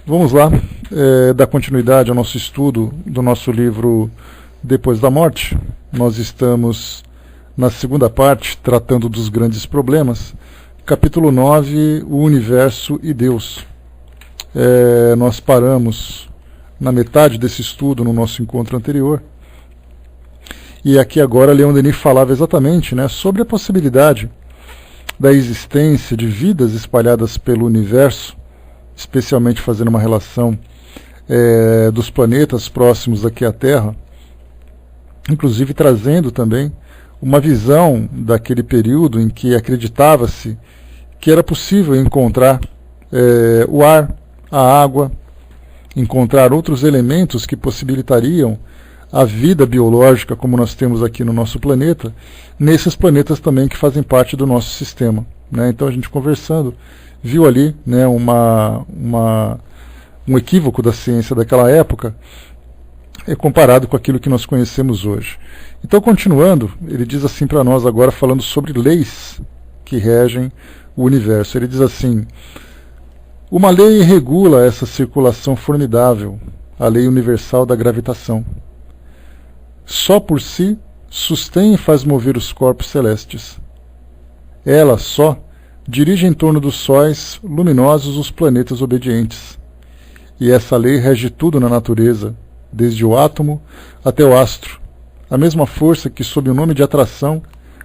Vamos lá, dar continuidade ao nosso estudo do nosso livro Depois da Morte. Nós estamos na segunda parte, tratando dos grandes problemas. Capítulo 9, o Universo e Deus. Nós paramos na metade desse estudo no nosso encontro anterior. E aqui agora Leon Denis falava exatamente, sobre a possibilidade da existência de vidas espalhadas pelo universo, especialmente fazendo uma relação dos planetas próximos aqui à Terra, inclusive trazendo também uma visão daquele período em que acreditava-se que era possível encontrar o ar, a água, encontrar outros elementos que possibilitariam a vida biológica como nós temos aqui no nosso planeta, nesses planetas também que fazem parte do nosso sistema. Então a gente conversando, viu ali um equívoco da ciência daquela época, comparado com aquilo que nós conhecemos hoje. Então, continuando, ele diz assim para nós agora, falando sobre leis que regem o universo. Ele diz assim: uma lei regula essa circulação formidável, a lei universal da gravitação. Só por si sustém e faz mover os corpos celestes. Ela só dirige em torno dos sóis luminosos os planetas obedientes. E essa lei rege tudo na natureza, desde o átomo até o astro, a mesma força que, sob o nome de atração,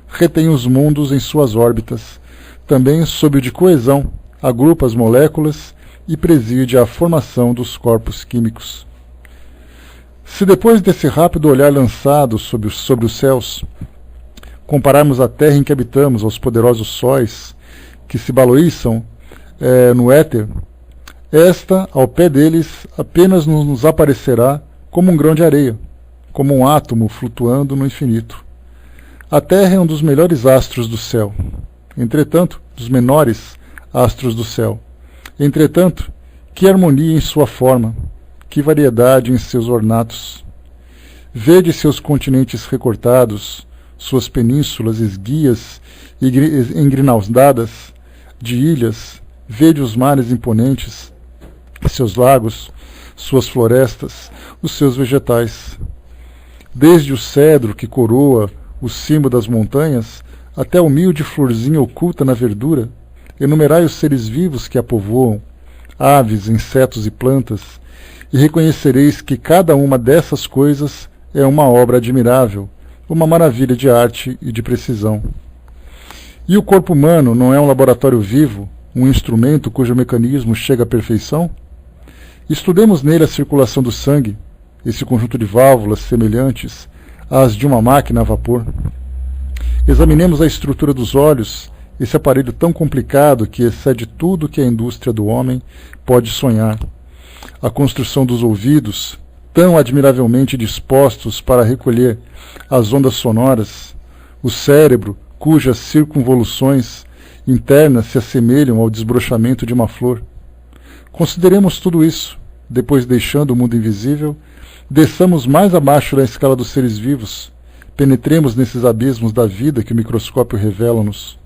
retém os mundos em suas órbitas, também sob o de coesão, agrupa as moléculas e preside a formação dos corpos químicos. Se depois desse rápido olhar lançado sobre os céus, compararmos a terra em que habitamos aos poderosos sóis que se baloiçam no éter, esta, ao pé deles, apenas nos aparecerá como um grão de areia, como um átomo flutuando no infinito. A Terra é um dos melhores astros do céu, entretanto, dos menores astros do céu. Entretanto, que harmonia em sua forma, que variedade em seus ornatos. Vede seus continentes recortados, suas penínsulas esguias e engrinaldadas de ilhas, vede os mares imponentes, seus lagos, suas florestas, os seus vegetais. Desde o cedro que coroa o cimo das montanhas, até a humilde florzinha oculta na verdura, enumerai os seres vivos que a povoam, aves, insetos e plantas, e reconhecereis que cada uma dessas coisas é uma obra admirável, uma maravilha de arte e de precisão. E o corpo humano não é um laboratório vivo, um instrumento cujo mecanismo chega à perfeição? Estudemos nele a circulação do sangue, esse conjunto de válvulas semelhantes às de uma máquina a vapor. Examinemos a estrutura dos olhos, esse aparelho tão complicado que excede tudo que a indústria do homem pode sonhar. A construção dos ouvidos, tão admiravelmente dispostos para recolher as ondas sonoras, o cérebro, cujas circunvoluções internas se assemelham ao desbrochamento de uma flor. Consideremos tudo isso, depois deixando o mundo invisível, desçamos mais abaixo da escala dos seres vivos, penetremos nesses abismos da vida que o microscópio revela-nos.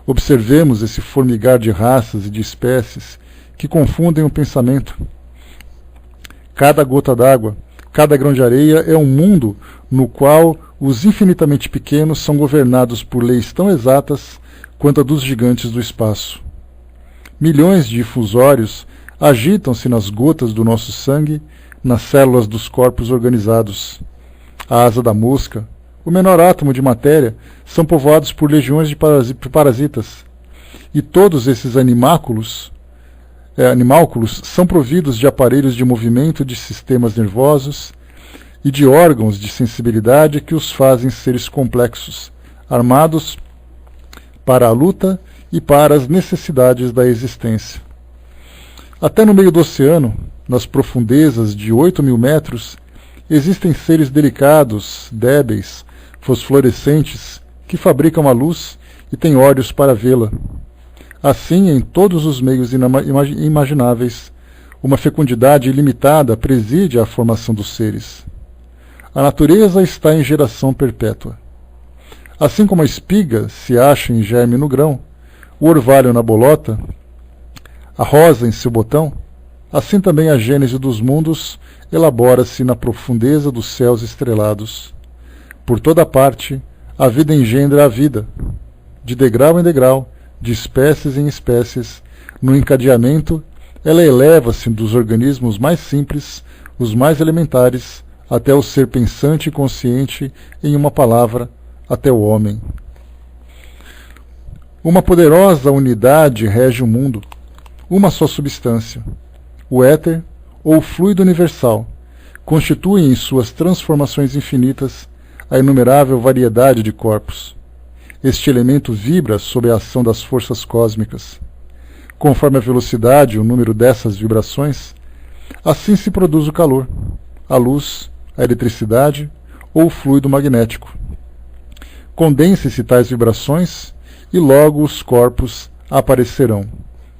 Observemos esse formigar de raças e de espécies que confundem o pensamento. Cada gota d'água, cada grão de areia é um mundo no qual os infinitamente pequenos são governados por leis tão exatas quanto a dos gigantes do espaço. Milhões de difusórios agitam-se nas gotas do nosso sangue, nas células dos corpos organizados. A asa da mosca, o menor átomo de matéria, são povoados por legiões de parasitas. E todos esses animálculos são providos de aparelhos de movimento de sistemas nervosos e de órgãos de sensibilidade que os fazem seres complexos, armados para a luta e para as necessidades da existência. Até no meio do oceano, nas profundezas de 8.000 metros, existem seres delicados, débeis, fosforescentes, que fabricam a luz e têm olhos para vê-la. Assim, em todos os meios imagináveis, uma fecundidade ilimitada preside a formação dos seres. A natureza está em geração perpétua. Assim como a espiga se acha em germe no grão, o orvalho na bolota, a rosa em seu botão, assim também a gênese dos mundos elabora-se na profundeza dos céus estrelados. Por toda parte, a vida engendra a vida, de degrau em degrau, de espécies em espécies. No encadeamento, ela eleva-se dos organismos mais simples, os mais elementares, até o ser pensante e consciente, em uma palavra, até o homem. Uma poderosa unidade rege o mundo, uma só substância. O éter, ou fluido universal, constitui em suas transformações infinitas a inumerável variedade de corpos. Este elemento vibra sob a ação das forças cósmicas. Conforme a velocidade e o número dessas vibrações, assim se produz o calor, a luz, a eletricidade ou o fluido magnético. Condensem-se tais vibrações e logo os corpos aparecerão.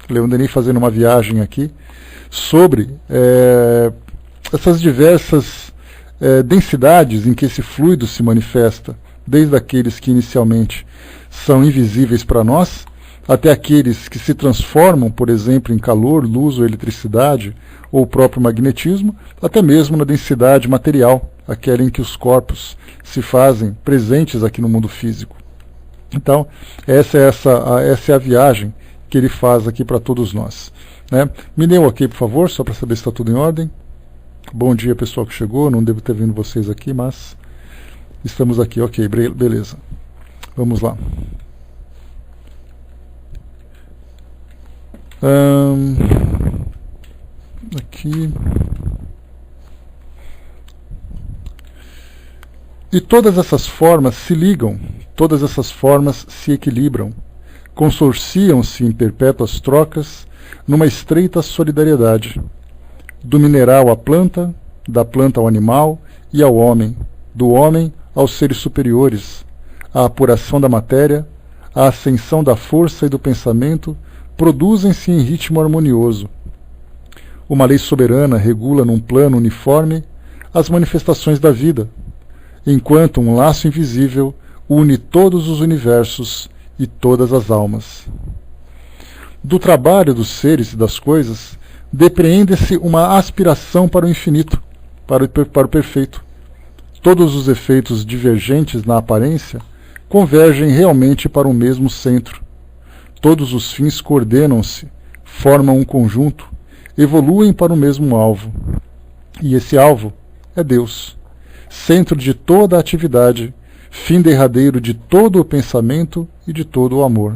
Leon Denis fazendo uma viagem aqui sobre essas diversas densidades em que esse fluido se manifesta, desde aqueles que inicialmente são invisíveis para nós, até aqueles que se transformam, por exemplo, em calor, luz ou eletricidade, ou o próprio magnetismo, até mesmo na densidade material, aquela em que os corpos se fazem presentes aqui no mundo físico. Então, essa é a viagem que ele faz aqui para todos nós. Né? Me dê um ok, por favor, só para saber se está tudo em ordem. Bom dia, pessoal que chegou. Não devo ter vindo vocês aqui, mas estamos aqui. Ok, beleza. Vamos lá. Aqui. E todas essas formas se ligam, todas essas formas se equilibram, consorciam-se em perpétuas trocas, numa estreita solidariedade, do mineral à planta, da planta ao animal e ao homem, do homem aos seres superiores, a apuração da matéria, a ascensão da força e do pensamento produzem-se em ritmo harmonioso. Uma lei soberana regula num plano uniforme as manifestações da vida, enquanto um laço invisível une todos os universos e todas as almas. Do trabalho dos seres e das coisas, depreende-se uma aspiração para o infinito, para o perfeito. Todos os efeitos divergentes na aparência convergem realmente para o mesmo centro. Todos os fins coordenam-se, formam um conjunto, evoluem para o mesmo alvo. E esse alvo é Deus, centro de toda a atividade, fim derradeiro de todo o pensamento e de todo o amor.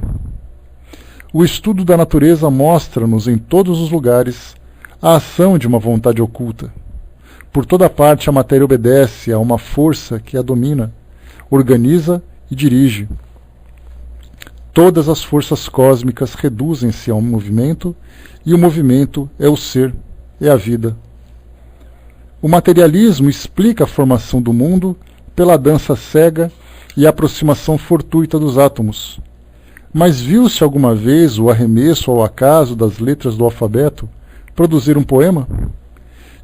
O estudo da natureza mostra-nos em todos os lugares a ação de uma vontade oculta. Por toda parte a matéria obedece a uma força que a domina, organiza e dirige. Todas as forças cósmicas reduzem-se a um movimento, e o movimento é o ser, é a vida. O materialismo explica a formação do mundo pela dança cega e a aproximação fortuita dos átomos. Mas viu-se alguma vez o arremesso ao acaso das letras do alfabeto produzir um poema?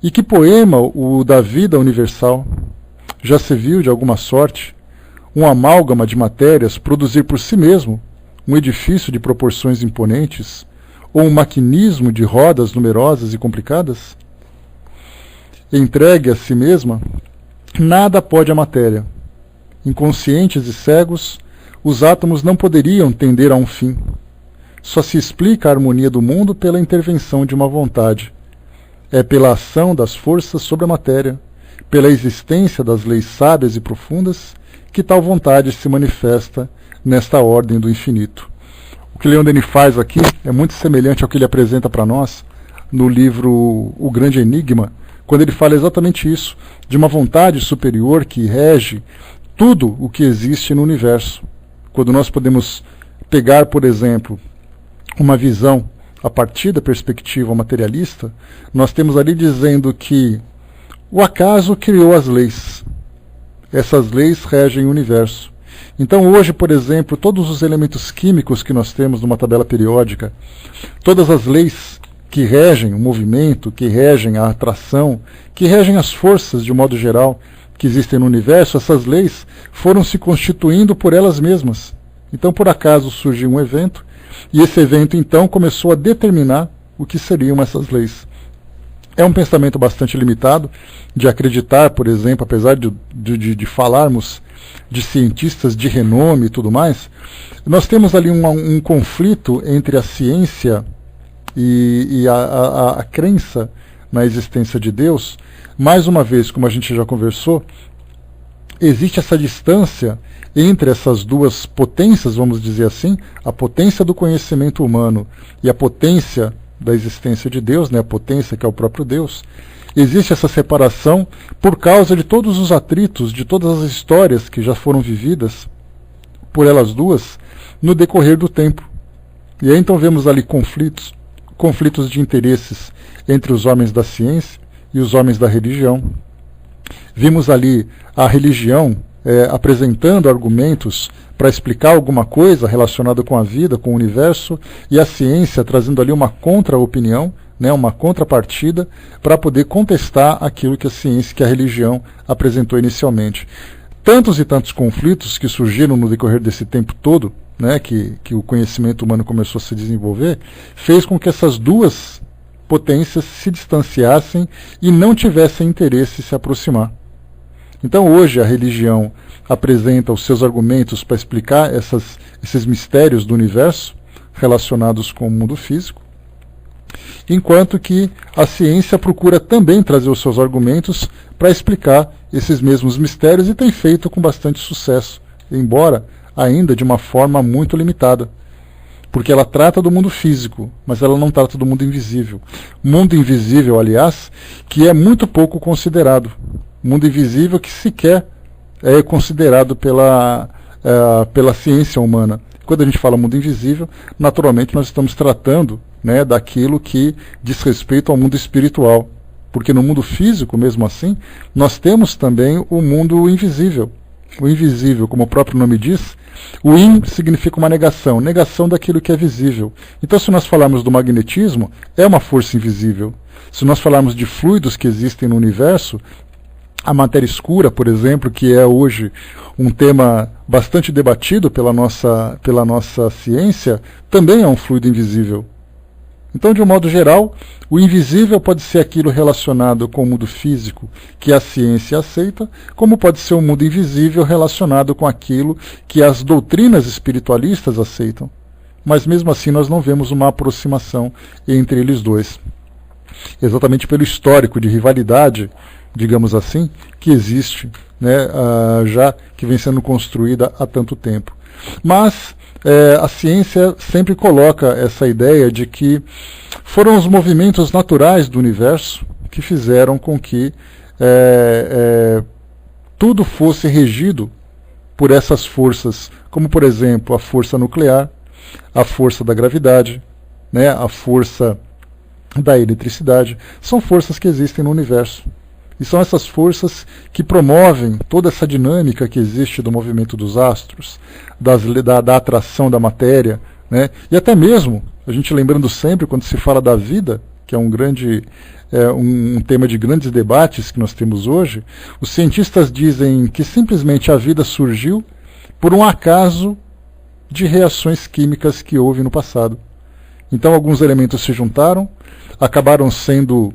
E que poema o da vida universal? Já se viu, de alguma sorte, um amálgama de matérias produzir por si mesmo um edifício de proporções imponentes, ou um maquinismo de rodas numerosas e complicadas? Entregue a si mesma, nada pode a matéria. Inconscientes e cegos, os átomos não poderiam tender a um fim. Só se explica a harmonia do mundo pela intervenção de uma vontade. É pela ação das forças sobre a matéria, pela existência das leis sábias e profundas, que tal vontade se manifesta nesta ordem do infinito. O que Leon Denis faz aqui é muito semelhante ao que ele apresenta para nós no livro O Grande Enigma, quando ele fala exatamente isso, de uma vontade superior que rege tudo o que existe no universo. Quando nós podemos pegar, por exemplo, uma visão a partir da perspectiva materialista, nós temos ali dizendo que o acaso criou as leis. Essas leis regem o universo. Então hoje, por exemplo, todos os elementos químicos que nós temos numa tabela periódica, todas as leis que regem o movimento, que regem a atração, que regem as forças de um modo geral que existem no universo, essas leis foram se constituindo por elas mesmas. Então, por acaso, surgiu um evento, e esse evento, então, começou a determinar o que seriam essas leis. É um pensamento bastante limitado de acreditar, por exemplo, apesar de falarmos de cientistas de renome e tudo mais, nós temos ali um conflito entre a ciência e a crença na existência de Deus. Mais uma vez, como a gente já conversou, existe essa distância entre essas duas potências, vamos dizer assim, a potência do conhecimento humano e a potência da existência de Deus, né, a potência que é o próprio Deus. Existe essa separação por causa de todos os atritos, de todas as histórias que já foram vividas por elas duas no decorrer do tempo. E aí então vemos ali conflitos de interesses entre os homens da ciência e os homens da religião. Vimos ali a religião apresentando argumentos para explicar alguma coisa relacionada com a vida, com o universo, e a ciência trazendo ali uma contra-opinião, né, uma contrapartida, para poder contestar aquilo que a ciência, que a religião apresentou inicialmente. Tantos e tantos conflitos que surgiram no decorrer desse tempo todo, né, que o conhecimento humano começou a se desenvolver, fez com que essas duas potências se distanciassem e não tivessem interesse em se aproximar. Então hoje a religião apresenta os seus argumentos para explicar esses mistérios do universo relacionados com o mundo físico, enquanto que a ciência procura também trazer os seus argumentos para explicar esses mesmos mistérios e tem feito com bastante sucesso, embora ainda de uma forma muito limitada, porque ela trata do mundo físico, mas ela não trata do mundo invisível. Mundo invisível, aliás, que é muito pouco considerado. Mundo invisível que sequer é considerado pela ciência humana. Quando a gente fala mundo invisível, naturalmente nós estamos tratando, né, daquilo que diz respeito ao mundo espiritual. Porque no mundo físico, mesmo assim, nós temos também o mundo invisível. O invisível, como o próprio nome diz, o in significa uma negação, negação daquilo que é visível. Então, se nós falarmos do magnetismo, é uma força invisível. Se nós falarmos de fluidos que existem no universo, a matéria escura, por exemplo, que é hoje um tema bastante debatido pela nossa ciência, também é um fluido invisível. Então, de um modo geral, o invisível pode ser aquilo relacionado com o mundo físico que a ciência aceita, como pode ser o mundo invisível relacionado com aquilo que as doutrinas espiritualistas aceitam. Mas mesmo assim nós não vemos uma aproximação entre eles dois. Exatamente pelo histórico de rivalidade, digamos assim, que existe, né, já que vem sendo construída há tanto tempo. Mas a ciência sempre coloca essa ideia de que foram os movimentos naturais do universo que fizeram com que tudo fosse regido por essas forças, como por exemplo a força nuclear, a força da gravidade, né, a força da eletricidade. São forças que existem no universo. E são essas forças que promovem toda essa dinâmica que existe do movimento dos astros, da atração da matéria, né? E até mesmo, a gente lembrando sempre, quando se fala da vida, que é um tema de grandes debates que nós temos hoje, os cientistas dizem que simplesmente a vida surgiu por um acaso de reações químicas que houve no passado. Então alguns elementos se juntaram, acabaram sendo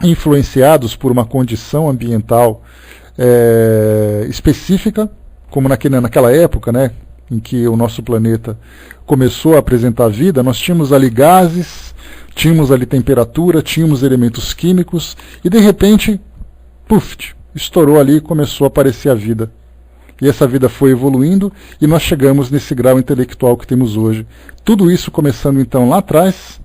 influenciados por uma condição ambiental específica, como naquela época, né, em que o nosso planeta começou a apresentar vida. Nós tínhamos ali gases, tínhamos ali temperatura, tínhamos elementos químicos, e de repente, puf, estourou ali e começou a aparecer a vida. E essa vida foi evoluindo e nós chegamos nesse grau intelectual que temos hoje. Tudo isso começando então lá atrás,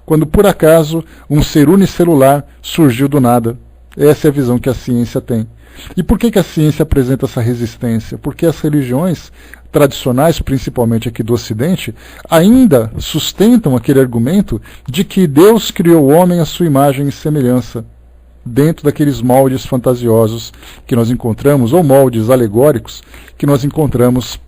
quando por acaso um ser unicelular surgiu do nada. Essa é a visão que a ciência tem. E por que a ciência apresenta essa resistência? Porque as religiões tradicionais, principalmente aqui do Ocidente, ainda sustentam aquele argumento de que Deus criou o homem à sua imagem e semelhança, dentro daqueles moldes fantasiosos que nós encontramos, ou moldes alegóricos, que nós encontramos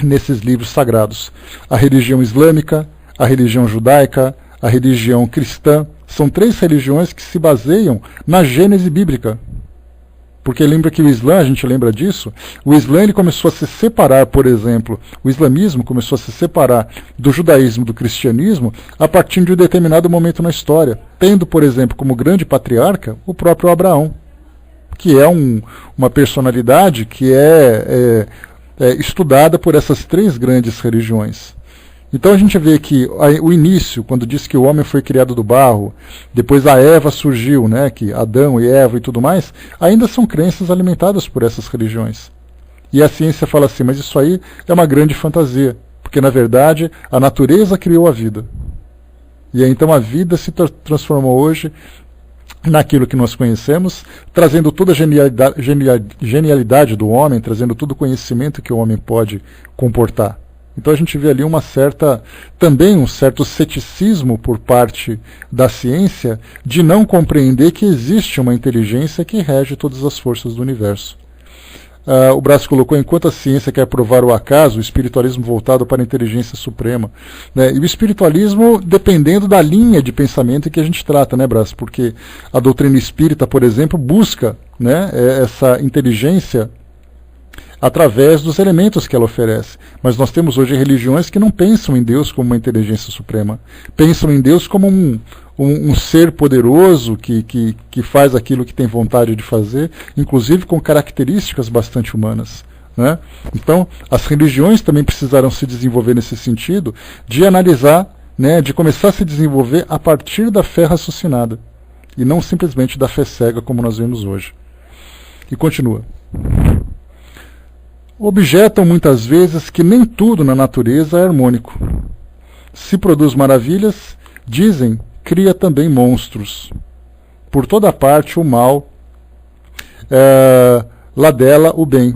nesses livros sagrados. A religião islâmica, a religião judaica, a religião cristã, são três religiões que se baseiam na Gênese bíblica. Porque lembra que o Islã, a gente lembra disso, o Islã ele começou a se separar, por exemplo, o islamismo começou a se separar do judaísmo, do cristianismo, a partir de um determinado momento na história, tendo, por exemplo, como grande patriarca o próprio Abraão, que é uma personalidade que é estudada por essas três grandes religiões. Então a gente vê que o início, quando diz que o homem foi criado do barro, depois a Eva surgiu, né, que Adão e Eva e tudo mais, ainda são crenças alimentadas por essas religiões. E a ciência fala assim, mas isso aí é uma grande fantasia, porque na verdade a natureza criou a vida. E aí, então a vida se transformou hoje naquilo que nós conhecemos, trazendo toda a genialidade do homem, trazendo todo o conhecimento que o homem pode comportar. Então a gente vê ali também um certo ceticismo por parte da ciência de não compreender que existe uma inteligência que rege todas as forças do universo. O Braz colocou, enquanto a ciência quer provar o acaso, o espiritualismo voltado para a inteligência suprema. Né? E o espiritualismo dependendo da linha de pensamento que a gente trata, né, Braz? Porque a doutrina espírita, por exemplo, busca, né, essa inteligência através dos elementos que ela oferece. Mas nós temos hoje religiões que não pensam em Deus como uma inteligência suprema. Pensam em Deus como um ser poderoso que faz aquilo que tem vontade de fazer, inclusive com características bastante humanas. Né? Então, as religiões também precisaram se desenvolver nesse sentido de analisar, né, de começar a se desenvolver a partir da fé raciocinada, e não simplesmente da fé cega como nós vemos hoje. E continua. Objetam muitas vezes que nem tudo na natureza é harmônico. Se produz maravilhas, dizem, cria também monstros. Por toda parte o mal, lá dela o bem.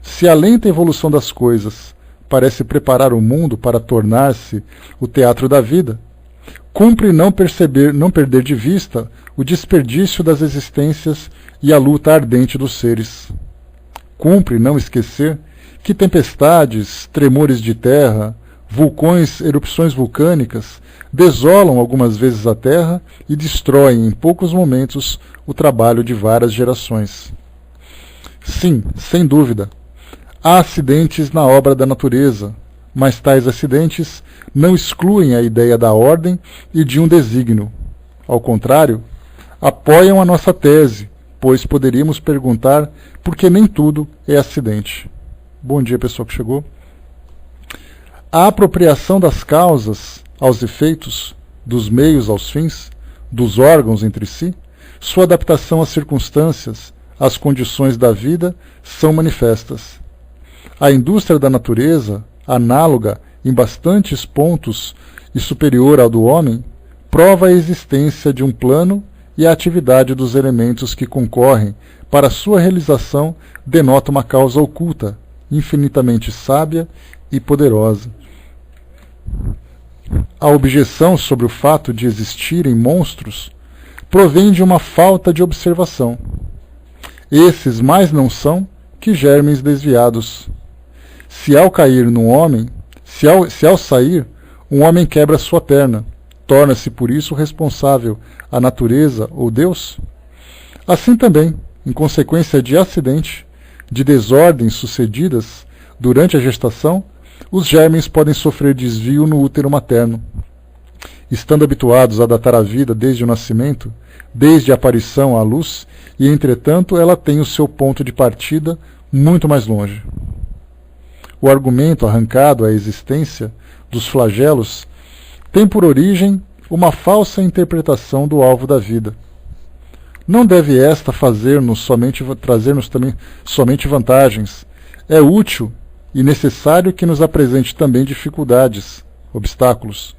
Se a lenta evolução das coisas parece preparar o mundo para tornar-se o teatro da vida, cumpre não perder de vista o desperdício das existências e a luta ardente dos seres. Cumpre não esquecer que tempestades, tremores de terra, vulcões, erupções vulcânicas desolam algumas vezes a terra e destroem em poucos momentos o trabalho de várias gerações. Sim, sem dúvida, há acidentes na obra da natureza, mas tais acidentes não excluem a ideia da ordem e de um desígnio. Ao contrário, apoiam a nossa tese, pois poderíamos perguntar por que nem tudo é acidente. Bom dia, pessoal que chegou. A apropriação das causas aos efeitos, dos meios aos fins, dos órgãos entre si, sua adaptação às circunstâncias, às condições da vida, são manifestas. A indústria da natureza, análoga em bastantes pontos e superior ao do homem, prova a existência de um plano e a atividade dos elementos que concorrem para sua realização denota uma causa oculta, infinitamente sábia e poderosa. A objeção sobre o fato de existirem monstros provém de uma falta de observação. Esses mais não são que germes desviados. Se ao cair num homem, se ao sair, um homem quebra sua perna, torna-se por isso responsável a natureza ou Deus? Assim também, em consequência de acidente, de desordens sucedidas durante a gestação, os germes podem sofrer desvio no útero materno. Estando habituados a datar a vida desde o nascimento, desde a aparição à luz, e entretanto ela tem o seu ponto de partida muito mais longe. O argumento arrancado à existência dos flagelos tem por origem uma falsa interpretação do alvo da vida. Não deve esta trazer-nos também somente vantagens. É útil e necessário que nos apresente também dificuldades, obstáculos.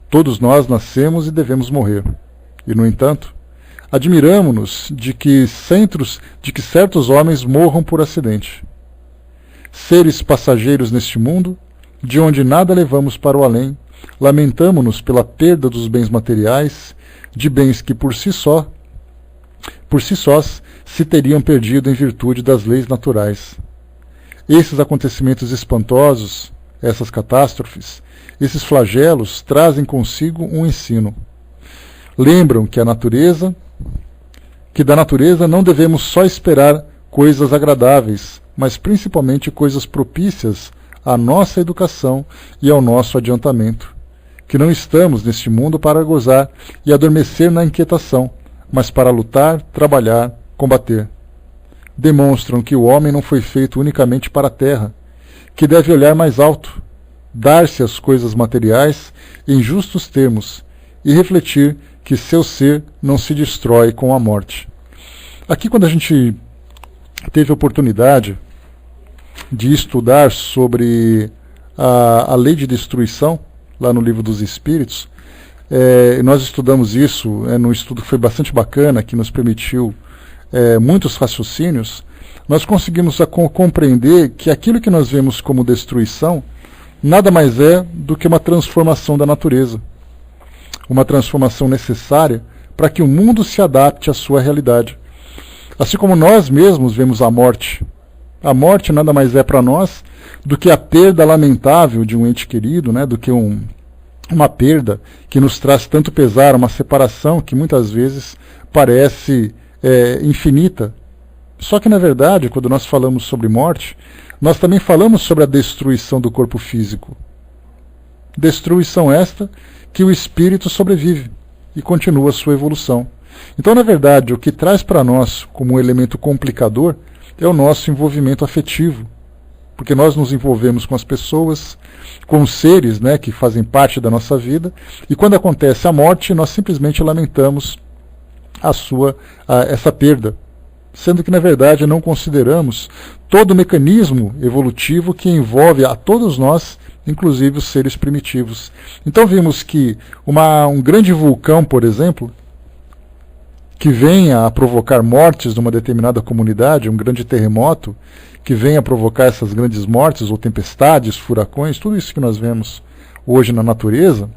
Todos nós nascemos e devemos morrer. E, no entanto, admiramo-nos de que certos homens morram por acidente. Seres passageiros neste mundo, de onde nada levamos para o além, lamentamo-nos pela perda dos bens materiais, de bens que por si sós se teriam perdido em virtude das leis naturais. Esses acontecimentos espantosos, essas catástrofes, esses flagelos trazem consigo um ensino. Lembram que a natureza que da natureza não devemos só esperar coisas agradáveis, mas principalmente coisas propícias à nossa educação e ao nosso adiantamento. Que não estamos neste mundo para gozar e adormecer na inquietação, mas para lutar, trabalhar, combater. Demonstram que o homem não foi feito unicamente para a terra, que deve olhar mais alto, dar-se às coisas materiais em justos termos e refletir que seu ser não se destrói com a morte. Aqui, quando a gente teve a oportunidade de estudar sobre a lei de destruição, lá no Livro dos Espíritos, nós estudamos isso num estudo que foi bastante bacana, que nos permitiu muitos raciocínios. Nós conseguimos compreender que aquilo que nós vemos como destruição nada mais é do que uma transformação da natureza. Uma transformação necessária para que o mundo se adapte à sua realidade. Assim como nós mesmos vemos a morte. A morte nada mais é para nós do que a perda lamentável de um ente querido, né? Do que uma perda que nos traz tanto pesar, uma separação que muitas vezes parece infinita. Só que, na verdade, quando nós falamos sobre morte, nós também falamos sobre a destruição do corpo físico. Destruição esta que o espírito sobrevive e continua a sua evolução. Então, na verdade, o que traz para nós como um elemento complicador é o nosso envolvimento afetivo, porque nós nos envolvemos com as pessoas, com os seres, né, que fazem parte da nossa vida, e quando acontece a morte, nós simplesmente lamentamos essa perda, sendo que, na verdade, não consideramos todo o mecanismo evolutivo que envolve a todos nós, inclusive os seres primitivos. Então vimos que um grande vulcão, por exemplo, que venha a provocar mortes numa determinada comunidade, um grande terremoto, que venha a provocar essas grandes mortes, ou tempestades, furacões, tudo isso que nós vemos hoje na natureza,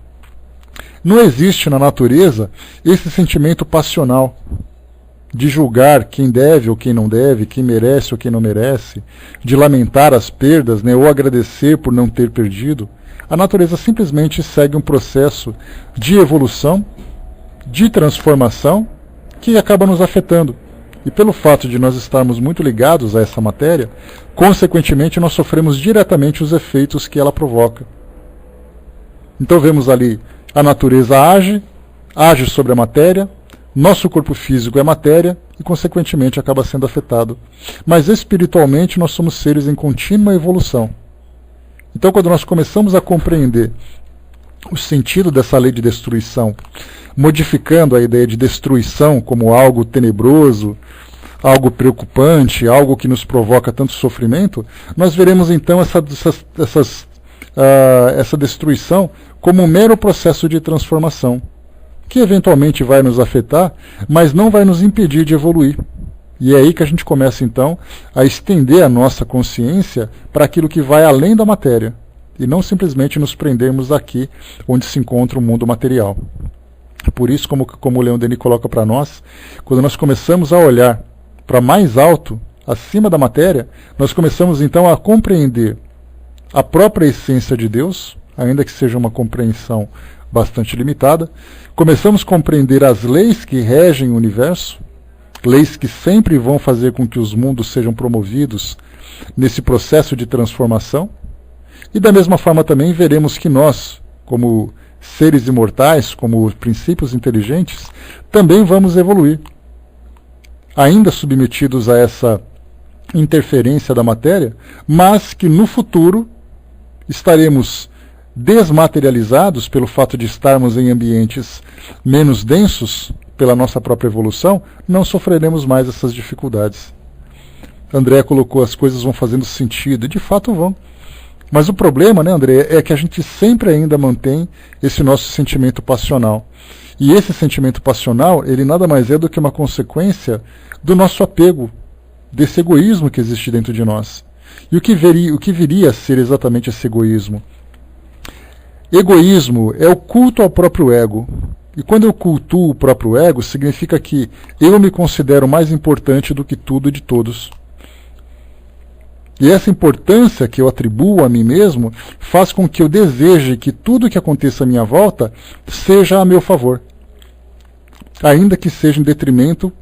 não existe na natureza esse sentimento passional de julgar quem deve ou quem não deve, quem merece ou quem não merece, de lamentar as perdas, né, ou agradecer por não ter perdido. A natureza simplesmente segue um processo de evolução, de transformação, que acaba nos afetando. E pelo fato de nós estarmos muito ligados a essa matéria, consequentemente nós sofremos diretamente os efeitos que ela provoca. Então vemos ali, a natureza age sobre a matéria, nosso corpo físico é matéria e consequentemente acaba sendo afetado. Mas espiritualmente nós somos seres em contínua evolução. Então quando nós começamos a compreender o sentido dessa lei de destruição, modificando a ideia de destruição como algo tenebroso, algo preocupante, algo que nos provoca tanto sofrimento, nós veremos então essa destruição como um mero processo de transformação, que eventualmente vai nos afetar, mas não vai nos impedir de evoluir. E é aí que a gente começa então a estender a nossa consciência para aquilo que vai além da matéria, e não simplesmente nos prendermos aqui onde se encontra o mundo material. Por isso, como o Leon Denis coloca para nós, quando nós começamos a olhar para mais alto, acima da matéria, nós começamos então a compreender a própria essência de Deus, ainda que seja uma compreensão bastante limitada. Começamos a compreender as leis que regem o universo, leis que sempre vão fazer com que os mundos sejam promovidos nesse processo de transformação. E da mesma forma também veremos que nós, como seres imortais, como princípios inteligentes, também vamos evoluir, ainda submetidos a essa interferência da matéria, mas que no futuro estaremos desmaterializados pelo fato de estarmos em ambientes menos densos pela nossa própria evolução, não sofreremos mais essas dificuldades. André colocou, as coisas vão fazendo sentido, e de fato vão. Mas o problema, né, André, é que a gente sempre ainda mantém esse nosso sentimento passional. E esse sentimento passional, ele nada mais é do que uma consequência do nosso apego, desse egoísmo que existe dentro de nós. E o que viria a ser exatamente esse egoísmo? Egoísmo é o culto ao próprio ego. E quando eu cultuo o próprio ego, significa que eu me considero mais importante do que tudo e de todos. E essa importância que eu atribuo a mim mesmo faz com que eu deseje que tudo que aconteça à minha volta seja a meu favor, ainda que seja em detrimento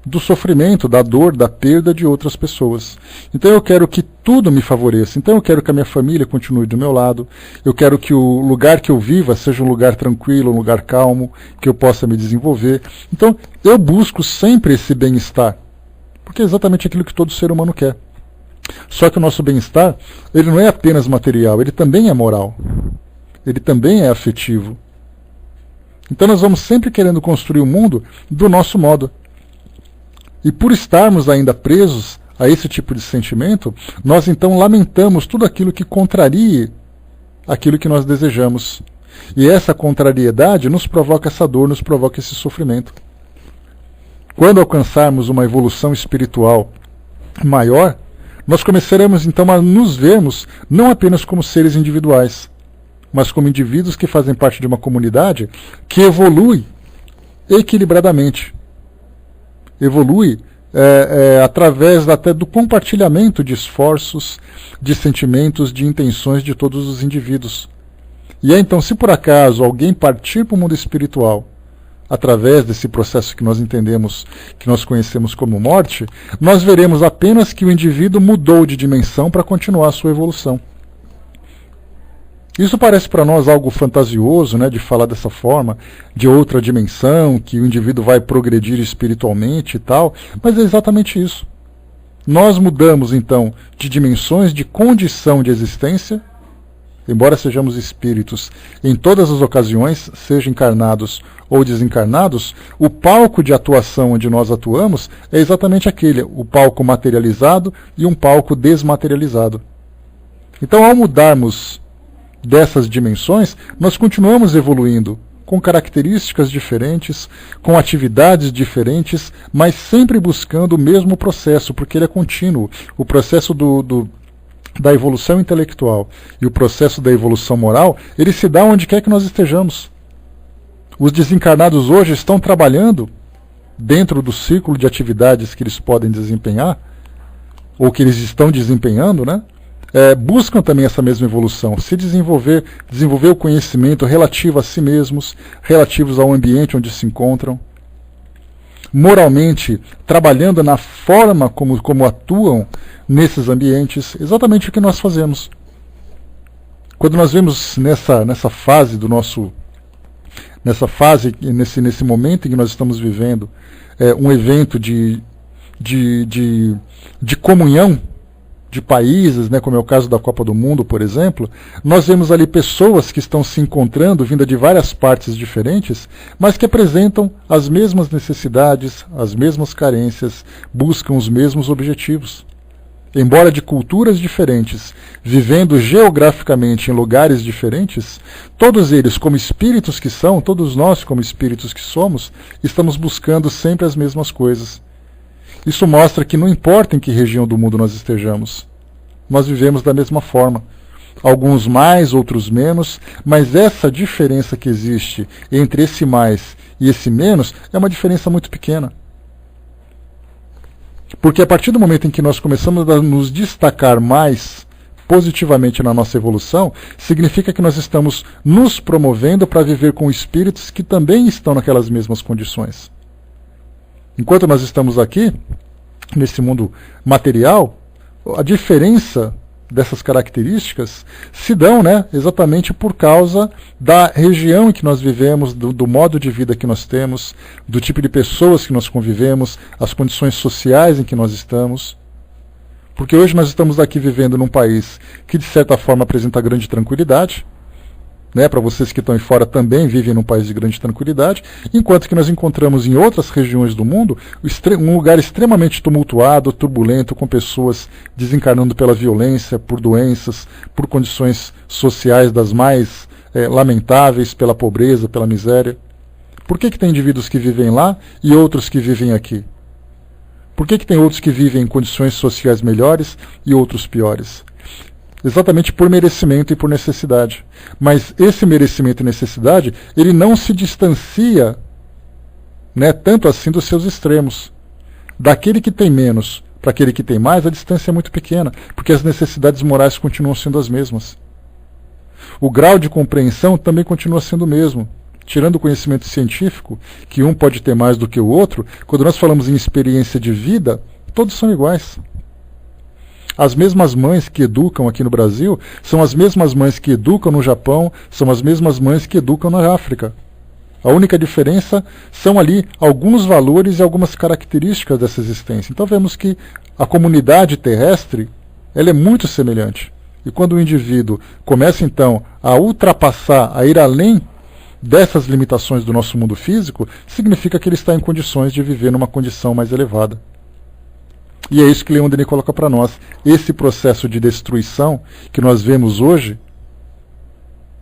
do sofrimento, da dor, da perda de outras pessoas. Então eu quero que tudo me favoreça. Então eu quero que a minha família continue do meu lado. Eu quero que o lugar que eu viva seja um lugar tranquilo, um lugar calmo, que eu possa me desenvolver. Então eu busco sempre esse bem-estar, porque é exatamente aquilo que todo ser humano quer. Só que o nosso bem-estar, ele não é apenas material, ele também é moral. Ele também é afetivo. Então nós vamos sempre querendo construir o mundo do nosso modo. E por estarmos ainda presos a esse tipo de sentimento, nós então lamentamos tudo aquilo que contrarie aquilo que nós desejamos. E essa contrariedade nos provoca essa dor, nos provoca esse sofrimento. Quando alcançarmos uma evolução espiritual maior, nós começaremos então a nos vermos não apenas como seres individuais, mas como indivíduos que fazem parte de uma comunidade que evolui equilibradamente. Evolui através até do compartilhamento de esforços, de sentimentos, de intenções de todos os indivíduos. E é então, se por acaso alguém partir para o mundo espiritual, através desse processo que nós entendemos, que nós conhecemos como morte, nós veremos apenas que o indivíduo mudou de dimensão para continuar a sua evolução. Isso parece para nós algo fantasioso, né, de falar dessa forma, de outra dimensão, que o indivíduo vai progredir espiritualmente e tal, mas é exatamente isso. Nós mudamos, então, de dimensões, de condição de existência, embora sejamos espíritos em todas as ocasiões, seja encarnados ou desencarnados, o palco de atuação onde nós atuamos é exatamente aquele, o palco materializado e um palco desmaterializado. Então, ao mudarmos dessas dimensões, nós continuamos evoluindo, com características diferentes, com atividades diferentes, mas sempre buscando o mesmo processo, porque ele é contínuo. O processo da evolução intelectual e o processo da evolução moral, ele se dá onde quer que nós estejamos. Os desencarnados hoje estão trabalhando dentro do círculo de atividades que eles podem desempenhar, ou que eles estão desempenhando, né? Buscam também essa mesma evolução, se desenvolver o conhecimento relativo a si mesmos, relativos ao ambiente onde se encontram, moralmente, trabalhando na forma como atuam nesses ambientes, exatamente o que nós fazemos. Quando nós vemos nessa fase nesse momento em que nós estamos vivendo, um evento de comunhão de países, né, como é o caso da Copa do Mundo, por exemplo, nós vemos ali pessoas que estão se encontrando, vinda de várias partes diferentes, mas que apresentam as mesmas necessidades, as mesmas carências, buscam os mesmos objetivos. Embora de culturas diferentes, vivendo geograficamente em lugares diferentes, todos eles, como espíritos que são, todos nós, como espíritos que somos, estamos buscando sempre as mesmas coisas. Isso mostra que não importa em que região do mundo nós estejamos, nós vivemos da mesma forma. Alguns mais, outros menos, mas essa diferença que existe entre esse mais e esse menos é uma diferença muito pequena. Porque a partir do momento em que nós começamos a nos destacar mais positivamente na nossa evolução, significa que nós estamos nos promovendo para viver com espíritos que também estão naquelas mesmas condições. Enquanto nós estamos aqui, nesse mundo material, a diferença dessas características se dão, né, exatamente por causa da região em que nós vivemos, do modo de vida que nós temos, do tipo de pessoas que nós convivemos, as condições sociais em que nós estamos. Porque hoje nós estamos aqui vivendo num país que de certa forma apresenta grande tranquilidade, né, para vocês que estão aí fora também vivem num país de grande tranquilidade, enquanto que nós encontramos em outras regiões do mundo um lugar extremamente tumultuado, turbulento, com pessoas desencarnando pela violência, por doenças, por condições sociais das mais lamentáveis, pela pobreza, pela miséria. Por que tem indivíduos que vivem lá e outros que vivem aqui? Por que tem outros que vivem em condições sociais melhores e outros piores? Exatamente por merecimento e por necessidade. Mas esse merecimento e necessidade, ele não se distancia, né, tanto assim dos seus extremos. Daquele que tem menos para aquele que tem mais, a distância é muito pequena, porque as necessidades morais continuam sendo as mesmas. O grau de compreensão também continua sendo o mesmo. tirando o conhecimento científico, que um pode ter mais do que o outro, quando nós falamos em experiência de vida, todos são iguais. As mesmas mães que educam aqui no Brasil são as mesmas mães que educam no Japão, são as mesmas mães que educam na África. A única diferença são ali alguns valores e algumas características dessa existência. Então vemos que a comunidade terrestre ela é muito semelhante. E quando o indivíduo começa então a ultrapassar, a ir além dessas limitações do nosso mundo físico, significa que ele está em condições de viver numa condição mais elevada. E é isso que Leon Denis coloca para nós. Esse processo de destruição que nós vemos hoje